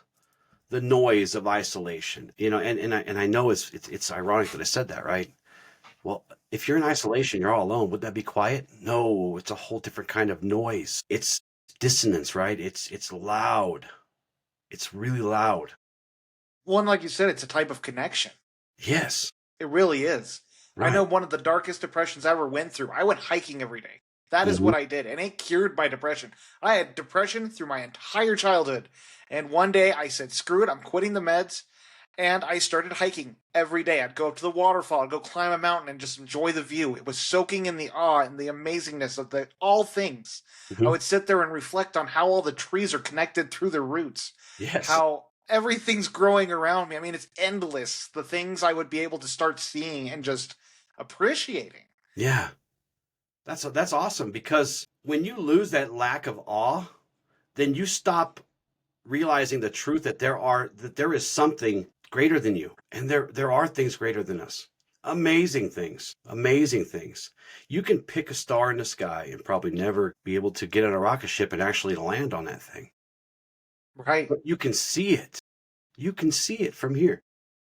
Speaker 1: the noise of isolation. And I know it's ironic that I said that, right? Well, if you're in isolation, you're all alone. Would that be quiet? No, it's a whole different kind of noise. It's dissonance, right? It's loud. It's really loud.
Speaker 2: One, like you said, it's a type of connection.
Speaker 1: Yes.
Speaker 2: It really is. I know
Speaker 1: Right.
Speaker 2: one of the darkest depressions I ever went through. I went hiking every day. That is
Speaker 1: Hmm.
Speaker 2: what I did, and it cured my depression. I had depression through my entire childhood. And one day I said, screw it, I'm quitting the meds. And I started hiking every day. I'd go up to the waterfall, I'd go climb a mountain and just enjoy the view. It was soaking in the awe and the amazingness of all things. I
Speaker 1: Hmm.
Speaker 2: would sit there and reflect on how all the trees are connected through their roots,
Speaker 1: Yes.
Speaker 2: how everything's growing around me. I mean, it's endless, the things I would be able to start seeing and just appreciating.
Speaker 1: Yeah. That's awesome, because when you lose that lack of awe, then you stop realizing the truth that there is something greater than you, and there are things greater than us. Amazing things. Amazing things. You can pick a star in the sky and probably never be able to get on a rocket ship and actually land on that thing.
Speaker 2: Right.
Speaker 1: But you can see it. You can see it from here.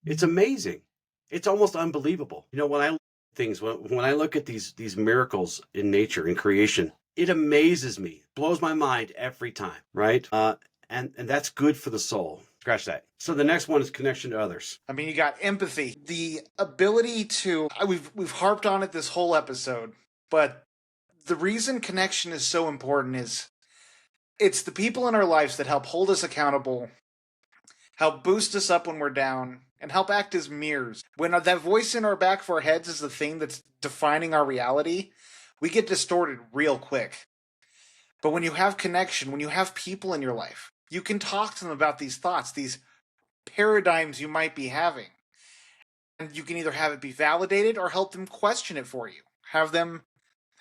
Speaker 1: It's amazing. It's almost unbelievable. When I look at things, when I look at these miracles in nature, in creation, it amazes me, blows my mind every time, right? And that's good for the soul. Scratch that. So the next one is connection to others.
Speaker 2: I mean, you got empathy, the ability to. We've harped on it this whole episode, but the reason connection is so important is it's the people in our lives that help hold us accountable, help boost us up when we're down, and help act as mirrors. When that voice in our back of our heads is the thing that's defining our reality, we get distorted real quick. But when you have connection, when you have people in your life, you can talk to them about these thoughts, these paradigms you might be having. And you can either have it be validated or help them question it for you. Have them,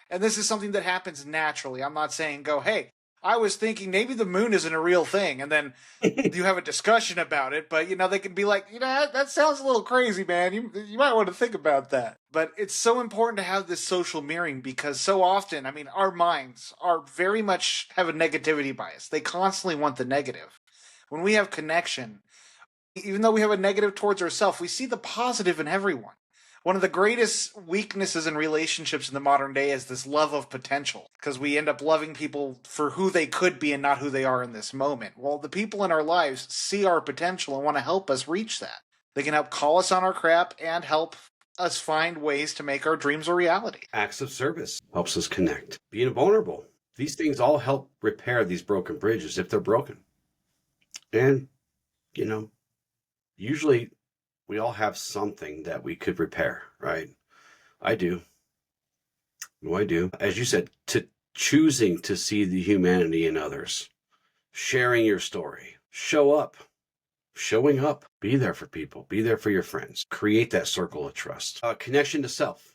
Speaker 2: and this is something that happens naturally. I'm not saying go, hey, I was thinking maybe the moon isn't a real thing, and then you have a discussion about it, but they can be like, that sounds a little crazy, man. You might want to think about that. But it's so important to have this social mirroring, because so often, our minds are very much have a negativity bias. They constantly want the negative. When we have connection, even though we have a negative towards ourselves, we see the positive in everyone. One of the greatest weaknesses in relationships in the modern day is this love of potential, because we end up loving people for who they could be and not who they are in this moment. Well, the people in our lives see our potential and want to help us reach that. They can help call us on our crap and help us find ways to make our dreams a reality.
Speaker 1: Acts of service helps us connect. Being vulnerable. These things all help repair these broken bridges if they're broken. And, usually we all have something that we could repair, right? I do. No, I do. As you said, to choosing to see the humanity in others, sharing your story, showing up, be there for people, be there for your friends, create that circle of trust. Connection to self.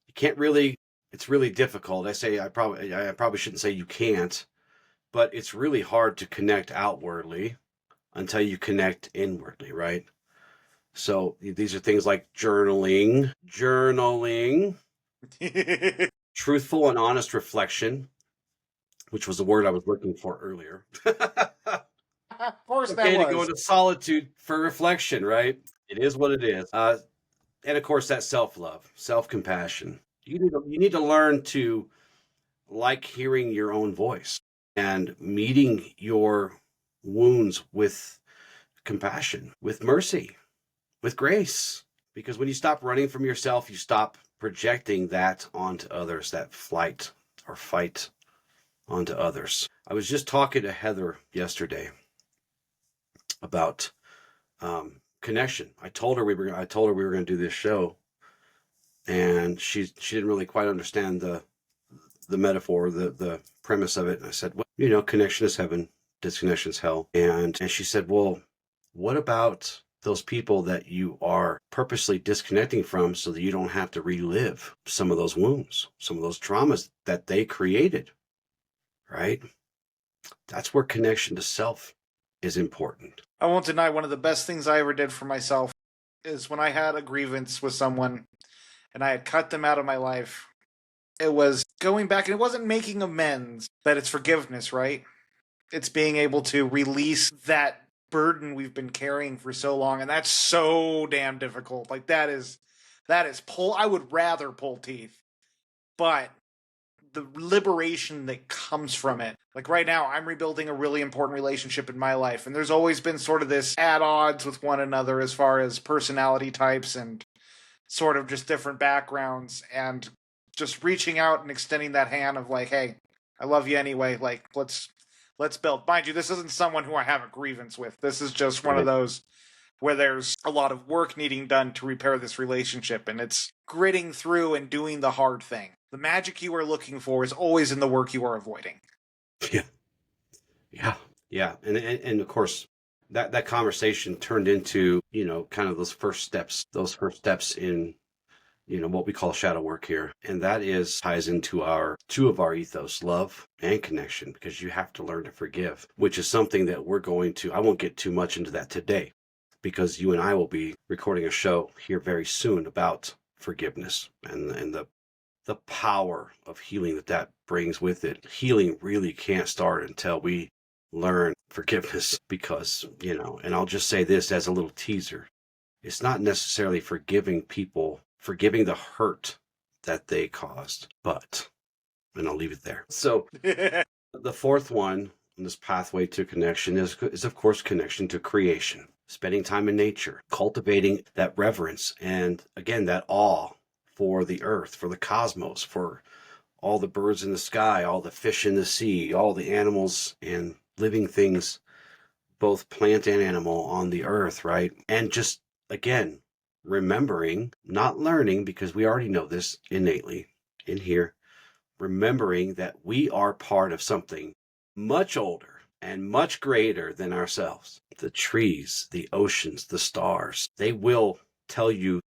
Speaker 1: You can't really, it's really difficult. I probably shouldn't say you can't, but it's really hard to connect outwardly until you connect inwardly, right? So these are things like journaling, truthful and honest reflection, which was the word I was looking for earlier.
Speaker 2: Of course,
Speaker 1: okay,
Speaker 2: that was.
Speaker 1: To go into solitude for reflection, right? It is what it is. And of course, that self-love, self-compassion. You need to learn to like hearing your own voice and meeting your wounds with compassion, with mercy, with grace. Because when you stop running from yourself, you stop projecting that onto others, that flight or fight onto others. I was just talking to Heather yesterday about connection. I told her we were going to do this show, and she didn't really quite understand the metaphor, the premise of it. And I said, well, connection is heaven, disconnection is hell. And she said, well, what about those people that you are purposely disconnecting from so that you don't have to relive some of those wounds, some of those traumas that they created, right? That's where connection to self is important.
Speaker 2: I won't deny one of the best things I ever did for myself is when I had a grievance with someone and I had cut them out of my life. It was going back, and it wasn't making amends, but it's forgiveness, right? It's being able to release that burden we've been carrying for so long, and that's so damn difficult. Like that is I would rather pull teeth, but the liberation that comes from it. Like right now, I'm rebuilding a really important relationship in my life, and there's always been sort of this at odds with one another as far as personality types and sort of just different backgrounds, and just reaching out and extending that hand of like, hey, I love you anyway. Like, let's build. Mind you, this isn't someone who I have a grievance with. This is just one of those where there's a lot of work needing done to repair this relationship, and it's gritting through and doing the hard thing. The magic you are looking for is always in the work you are avoiding.
Speaker 1: Yeah. And of course, that conversation turned into, kind of those first steps in, what we call shadow work here. And that ties into two of our ethos, love and connection, because you have to learn to forgive, which is something that I won't get too much into that today, because you and I will be recording a show here very soon about forgiveness and the power of healing that brings with it. Healing really can't start until we learn forgiveness, because, and I'll just say this as a little teaser. It's not necessarily forgiving people, forgiving the hurt that they caused, and I'll leave it there. So the fourth one in this pathway to connection is of course connection to creation, spending time in nature, cultivating that reverence, and again, that awe for the earth, for the cosmos, for all the birds in the sky, all the fish in the sea, all the animals and living things, both plant and animal on the earth, right? And just, again, remembering, not learning, because we already know this innately in here, remembering that we are part of something much older and much greater than ourselves. The trees, the oceans, the stars, they will tell you,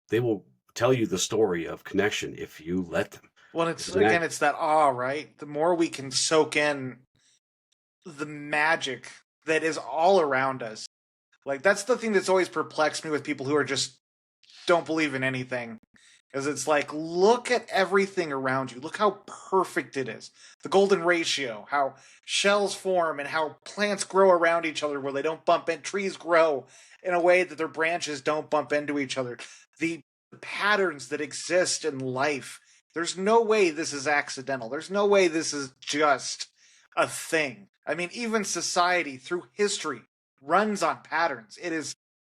Speaker 1: they will tell you the story of connection if you let them.
Speaker 2: Well, it's that awe, right? The more we can soak in the magic that is all around us. Like, that's the thing that's always perplexed me with people who are just don't believe in anything. Because it's like, look at everything around you. Look how perfect it is. The golden ratio, how shells form and how plants grow around each other where they don't bump in. Trees grow in a way that their branches don't bump into each other. The patterns that exist in life. There's no way this is accidental. There's no way this is just a thing. I mean, even society through history runs on patterns. It is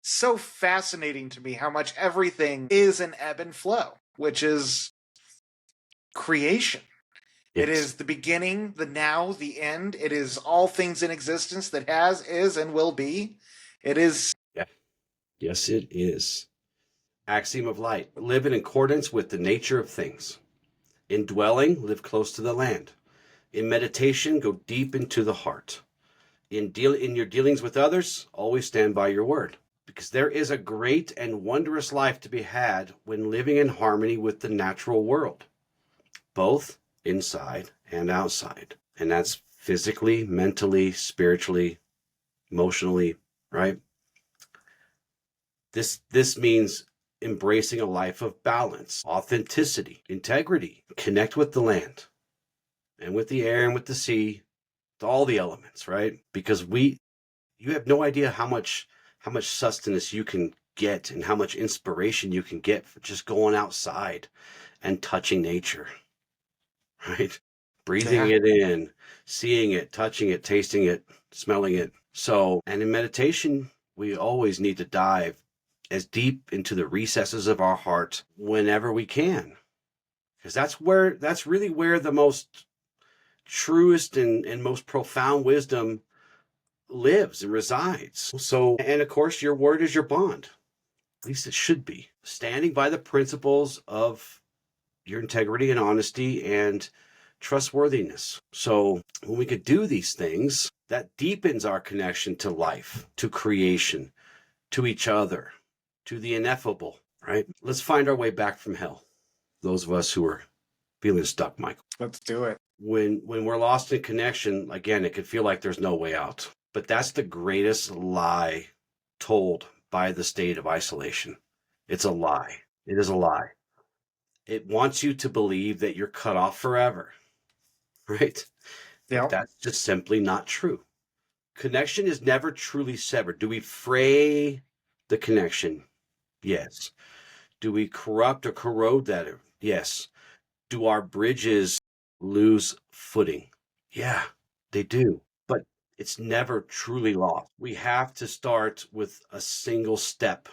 Speaker 2: so fascinating to me how much everything is an ebb and flow, which is creation. Yes. It is the beginning, the now, the end. It is all things in existence that has, is, and will be. It is.
Speaker 1: Yeah. Yes, it is. Axiom of light. Live in accordance with the nature of things. In dwelling, live close to the land. In meditation, go deep into the heart. In your dealings with others, always stand by your word. Because there is a great and wondrous life to be had when living in harmony with the natural world, both inside and outside. And that's physically, mentally, spiritually, emotionally, right? This means embracing a life of balance, authenticity, integrity, connect with the land and with the air and with the sea, with all the elements, right? Because you have no idea how much sustenance you can get and how much inspiration you can get for just going outside and touching nature, right? Breathing it in, seeing it, touching it, tasting it, smelling it. So, and in meditation, we always need to dive as deep into the recesses of our heart whenever we can. Because that's really where the most truest and most profound wisdom lives and resides. So, and of course, your word is your bond. At least it should be. Standing by the principles of your integrity and honesty and trustworthiness. So when we could do these things, that deepens our connection to life, to creation, to each other, to the ineffable, right? Let's find our way back from hell. Those of us who are feeling stuck, Michael.
Speaker 2: Let's do it.
Speaker 1: When we're lost in connection, again, it could feel like there's no way out. But that's the greatest lie told by the state of isolation. It's a lie. It is a lie. It wants you to believe that you're cut off forever, right? Yeah. But that's just simply not true. Connection is never truly severed. Do we fray the connection? Yes. Do we corrupt or corrode that? Yes. Do our bridges lose footing? Yeah, they do. But it's never truly lost. We have to start with a single step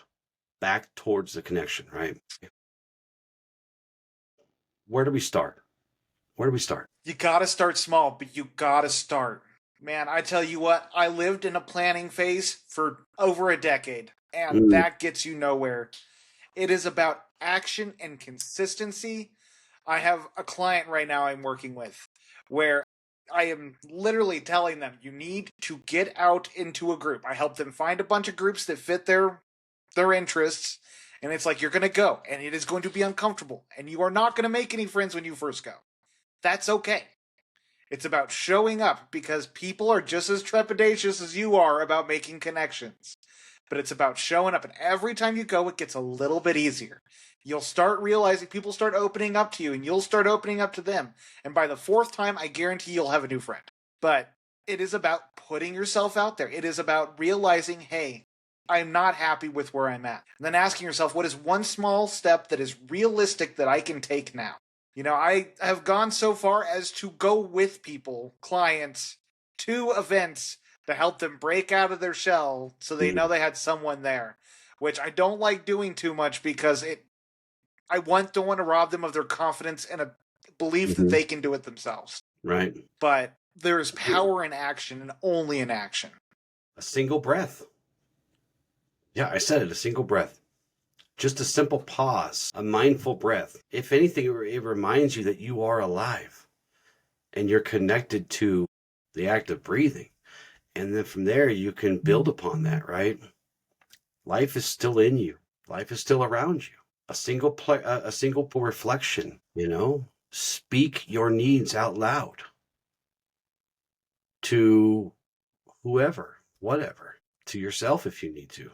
Speaker 1: back towards the connection, right? Where do we start? Where do we start?
Speaker 2: You gotta start small, but you gotta start. Man, I tell you what, I lived in a planning phase for over a decade, and that gets you nowhere. It is about action and consistency. I have a client right now I'm working with where I am literally telling them, you need to get out into a group. I help them find a bunch of groups that fit their interests. And it's like, you're going to go and it is going to be uncomfortable and you are not going to make any friends when you first go. That's okay. It's about showing up because people are just as trepidatious as you are about making connections. But it's about showing up, and every time you go, it gets a little bit easier. You'll start realizing people start opening up to you, and you'll start opening up to them. And by the fourth time, I guarantee you'll have a new friend. But it is about putting yourself out there. It is about realizing, hey, I'm not happy with where I'm at. And then asking yourself, what is one small step that is realistic that I can take now? You know, I have gone so far as to go with people, clients, to events to help them break out of their shell so they know they had someone there, which I don't like doing too much because I don't want to rob them of their confidence and a belief that they can do it themselves.
Speaker 1: Right.
Speaker 2: But there is power in action and only in action.
Speaker 1: A single breath. Yeah, I said it, a single breath. Just a simple pause, a mindful breath. If anything, it reminds you that you are alive and you're connected to the act of breathing. And then from there, you can build upon that, right? Life is still in you. Life is still around you. A single reflection, speak your needs out loud to whoever, whatever, to yourself if you need to.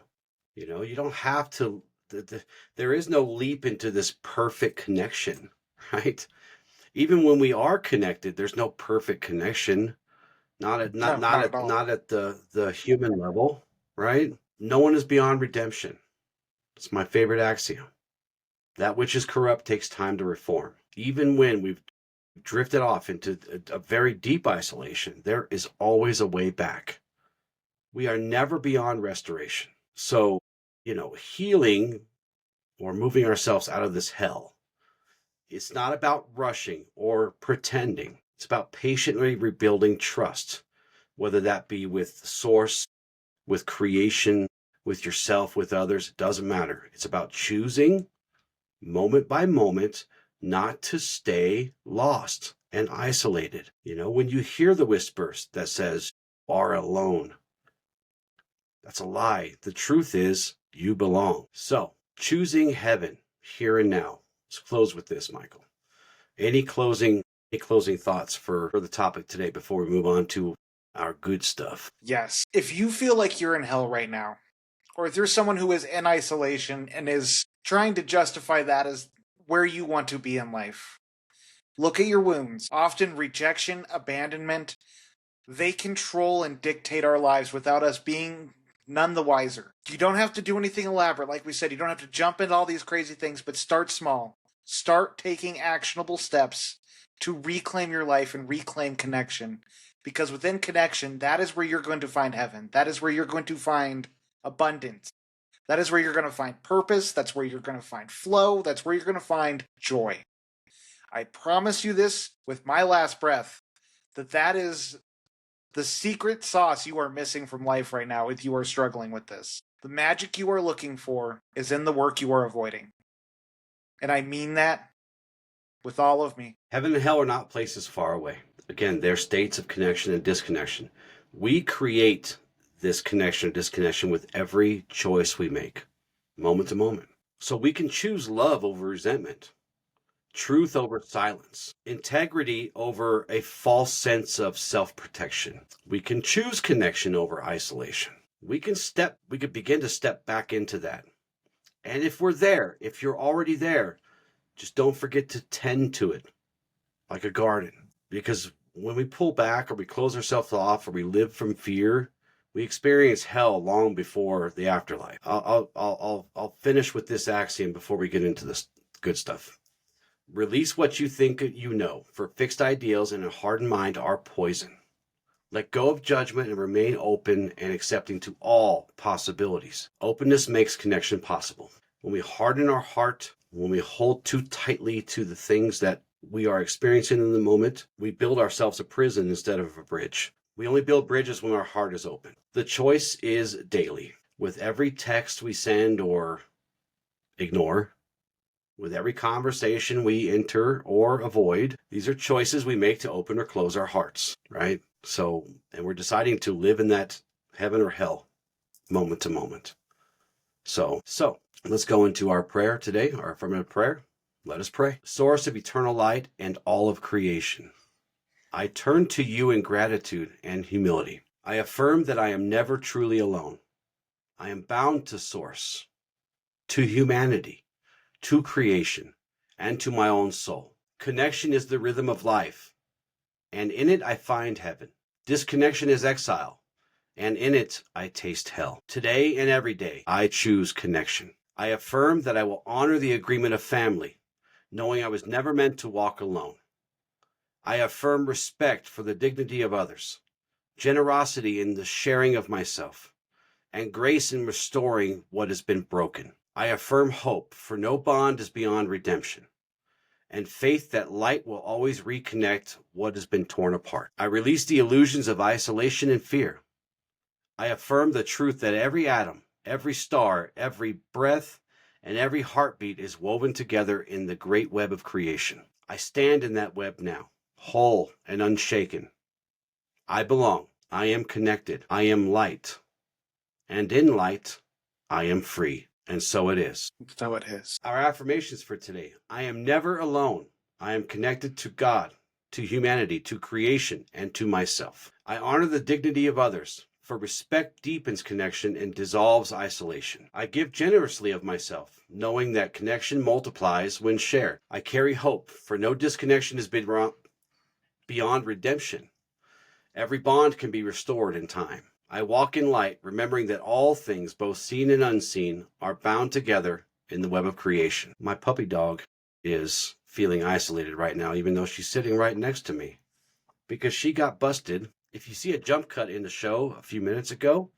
Speaker 1: You don't have to, there is no leap into this perfect connection, right? Even when we are connected, there's no perfect connection. Not at
Speaker 2: No, not at all.
Speaker 1: not at the human level, right? No one is beyond redemption. It's my favorite axiom. That which is corrupt takes time to reform. Even when we've drifted off into a very deep isolation, there is always a way back. We are never beyond restoration. So, healing or moving ourselves out of this hell, it's not about rushing or pretending. It's about patiently rebuilding trust, whether that be with source, with creation, with yourself, with others. It doesn't matter. It's about choosing moment by moment not to stay lost and isolated. When you hear the whispers that says, "You are alone," that's a lie. The truth is, you belong. So, choosing heaven here and now. Let's close with this, Michael. Any closing thoughts for the topic today before we move on to our good stuff?
Speaker 2: Yes. If you feel like you're in hell right now, or if you're someone who is in isolation and is trying to justify that as where you want to be in life, look at your wounds. Often rejection, abandonment, they control and dictate our lives without us being none the wiser. You don't have to do anything elaborate. Like we said, you don't have to jump into all these crazy things, but start small. Start taking actionable steps to reclaim your life and reclaim connection. Because within connection, that is where you're going to find heaven. That is where you're going to find abundance. That is where you're going to find purpose. That's where you're going to find flow. That's where you're going to find joy. I promise you this with my last breath, that is the secret sauce you are missing from life right now if you are struggling with this. The magic you are looking for is in the work you are avoiding. And I mean that with all of me.
Speaker 1: Heaven and hell are not places far away. Again, they're states of connection and disconnection. We create this connection or disconnection with every choice we make, moment to moment. So we can choose love over resentment, truth over silence, integrity over a false sense of self-protection. We can choose connection over isolation. We could begin to step back into that. And if you're already there, just don't forget to tend to it like a garden. Because when we pull back or we close ourselves off or we live from fear, we experience hell long before the afterlife. I'll finish with this axiom before we get into this good stuff. Release what you think you know, for fixed ideals and a hardened mind are poison. Let go of judgment and remain open and accepting to all possibilities. Openness makes connection possible. When we harden our heart, when we hold too tightly to the things that we are experiencing in the moment, we build ourselves a prison instead of a bridge. We only build bridges when our heart is open. The choice is daily. With every text we send or ignore, with every conversation we enter or avoid, these are choices we make to open or close our hearts, right? So, and we're deciding to live in that heaven or hell moment to moment. So let's go into our prayer today, our affirmative prayer. Let us pray. Source of eternal light and all of creation, I turn to you in gratitude and humility. I affirm that I am never truly alone. I am bound to source, to humanity, to creation, and to my own soul. Connection is the rhythm of life, and in it I find heaven. Disconnection is exile, and in it I taste hell. Today and every day, I choose connection. I affirm that I will honor the agreement of family, knowing I was never meant to walk alone. I affirm respect for the dignity of others, generosity in the sharing of myself, and grace in restoring what has been broken. I affirm hope, for no bond is beyond redemption, and faith that light will always reconnect what has been torn apart. I release the illusions of isolation and fear. I affirm the truth that every atom, every star, every breath, and every heartbeat is woven together in the great web of creation. I stand in that web now, whole and unshaken. I belong. I am connected. I am light. And in light, I am free. And so it is.
Speaker 2: So it is.
Speaker 1: Our affirmations for today. I am never alone. I am connected to God, to humanity, to creation, and to myself. I honor the dignity of others, for respect deepens connection and dissolves isolation. I give generously of myself, knowing that connection multiplies when shared. I carry hope, for no disconnection has been beyond redemption. Every bond can be restored in time. I walk in light, remembering that all things, both seen and unseen, are bound together in the web of creation. My puppy dog is feeling isolated right now, even though she's sitting right next to me, because she got busted. If you see a jump cut in the show a few minutes ago,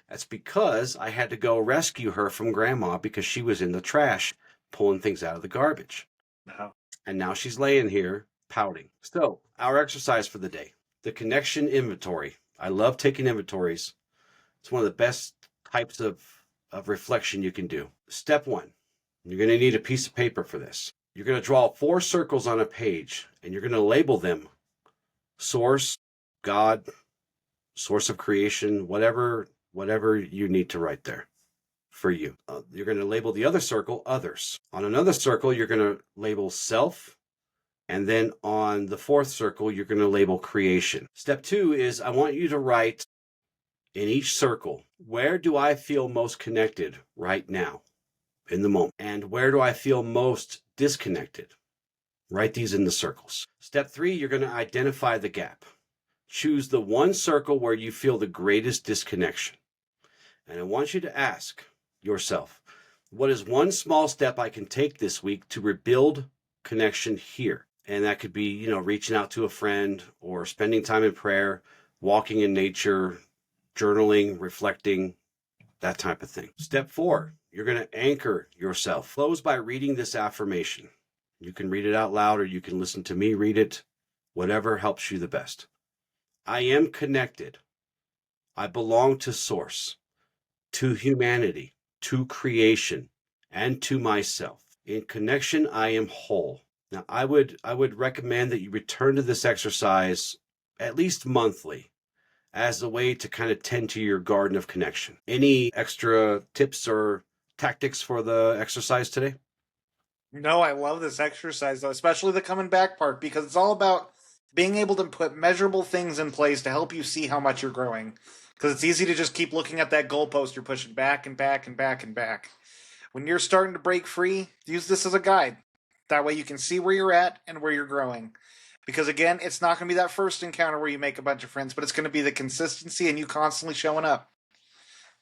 Speaker 1: that's because I had to go rescue her from Grandma because she was in the trash pulling things out of the garbage.
Speaker 2: No.
Speaker 1: And now she's laying here pouting. So, our exercise for the day, the connection inventory. I love taking inventories. It's one of the best types of reflection you can do. Step 1, you're going to need a piece of paper for this. You're going to draw 4 circles on a page, and you're going to label them source, God, source of creation, whatever you need to write there for you. You're going to label the other circle others. On another circle, you're going to label self. And then on the 4th circle, you're going to label creation. Step 2 is I want you to write in each circle, where do I feel most connected right now in the moment? And where do I feel most disconnected? Write these in the circles. Step 3, you're going to identify the gap. Choose the one circle where you feel the greatest disconnection. And I want you to ask yourself, what is one small step I can take this week to rebuild connection here? And that could be, reaching out to a friend or spending time in prayer, walking in nature, journaling, reflecting, that type of thing. Step 4, you're going to anchor yourself. Close by reading this affirmation. You can read it out loud or you can listen to me read it, whatever helps you the best. I am connected. I belong to Source, to humanity, to creation, and to myself. In connection, I am whole. Now, I would recommend that you return to this exercise at least monthly as a way to kind of tend to your garden of connection. Any extra tips or tactics for the exercise today?
Speaker 2: No, I love this exercise, though, especially the coming back part, because it's all about being able to put measurable things in place to help you see how much you're growing. Because it's easy to just keep looking at that goalpost you're pushing back and back and back and back. When you're starting to break free, use this as a guide. That way you can see where you're at and where you're growing. Because again, it's not going to be that first encounter where you make a bunch of friends, but it's going to be the consistency and you constantly showing up.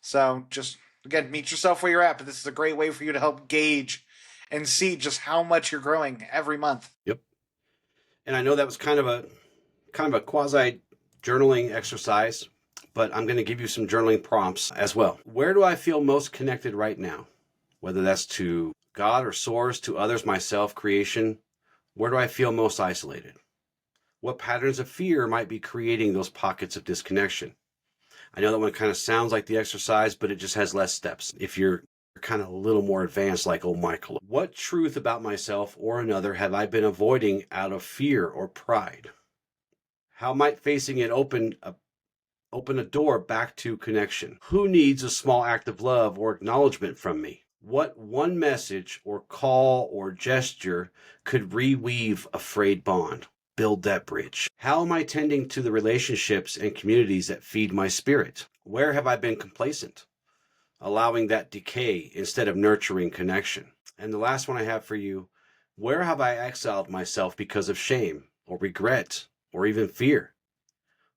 Speaker 2: So just, again, meet yourself where you're at, but this is a great way for you to help gauge and see just how much you're growing every month.
Speaker 1: Yep. And I know that was kind of a quasi journaling exercise, but I'm going to give you some journaling prompts as well. Where do I feel most connected right now? Whether that's to God or Source, to others, myself, creation, where do I feel most isolated? What patterns of fear might be creating those pockets of disconnection? I know that one kind of sounds like the exercise, but it just has less steps. If you're kind of a little more advanced, like, oh, Michael, what truth about myself or another have I been avoiding out of fear or pride? How might facing it open a door back to connection? Who needs a small act of love or acknowledgement from me? What one message or call or gesture could reweave a frayed bond? Build that bridge. How am I tending to the relationships and communities that feed my spirit? Where have I been complacent, allowing that decay instead of nurturing connection? And the last one I have for you, where have I exiled myself because of shame or regret or even fear?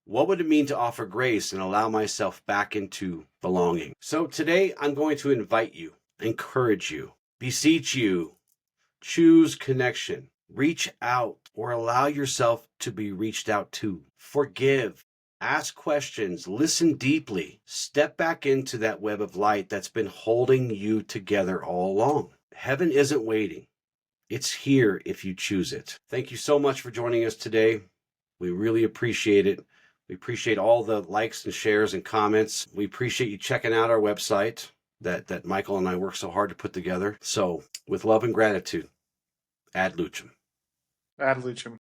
Speaker 1: What would it mean to offer grace and allow myself back into belonging? So today I'm going to invite you, encourage you, beseech you, choose connection, reach out or allow yourself to be reached out to, forgive, ask questions, listen deeply, step back into that web of light that's been holding you together all along. Heaven isn't waiting. It's here if you choose it. Thank you so much for joining us today. We really appreciate it. We appreciate all the likes and shares and comments. We appreciate you checking out our website that Michael and I worked so hard to put together. So with love and gratitude, ad lucem.
Speaker 2: Ad lucem.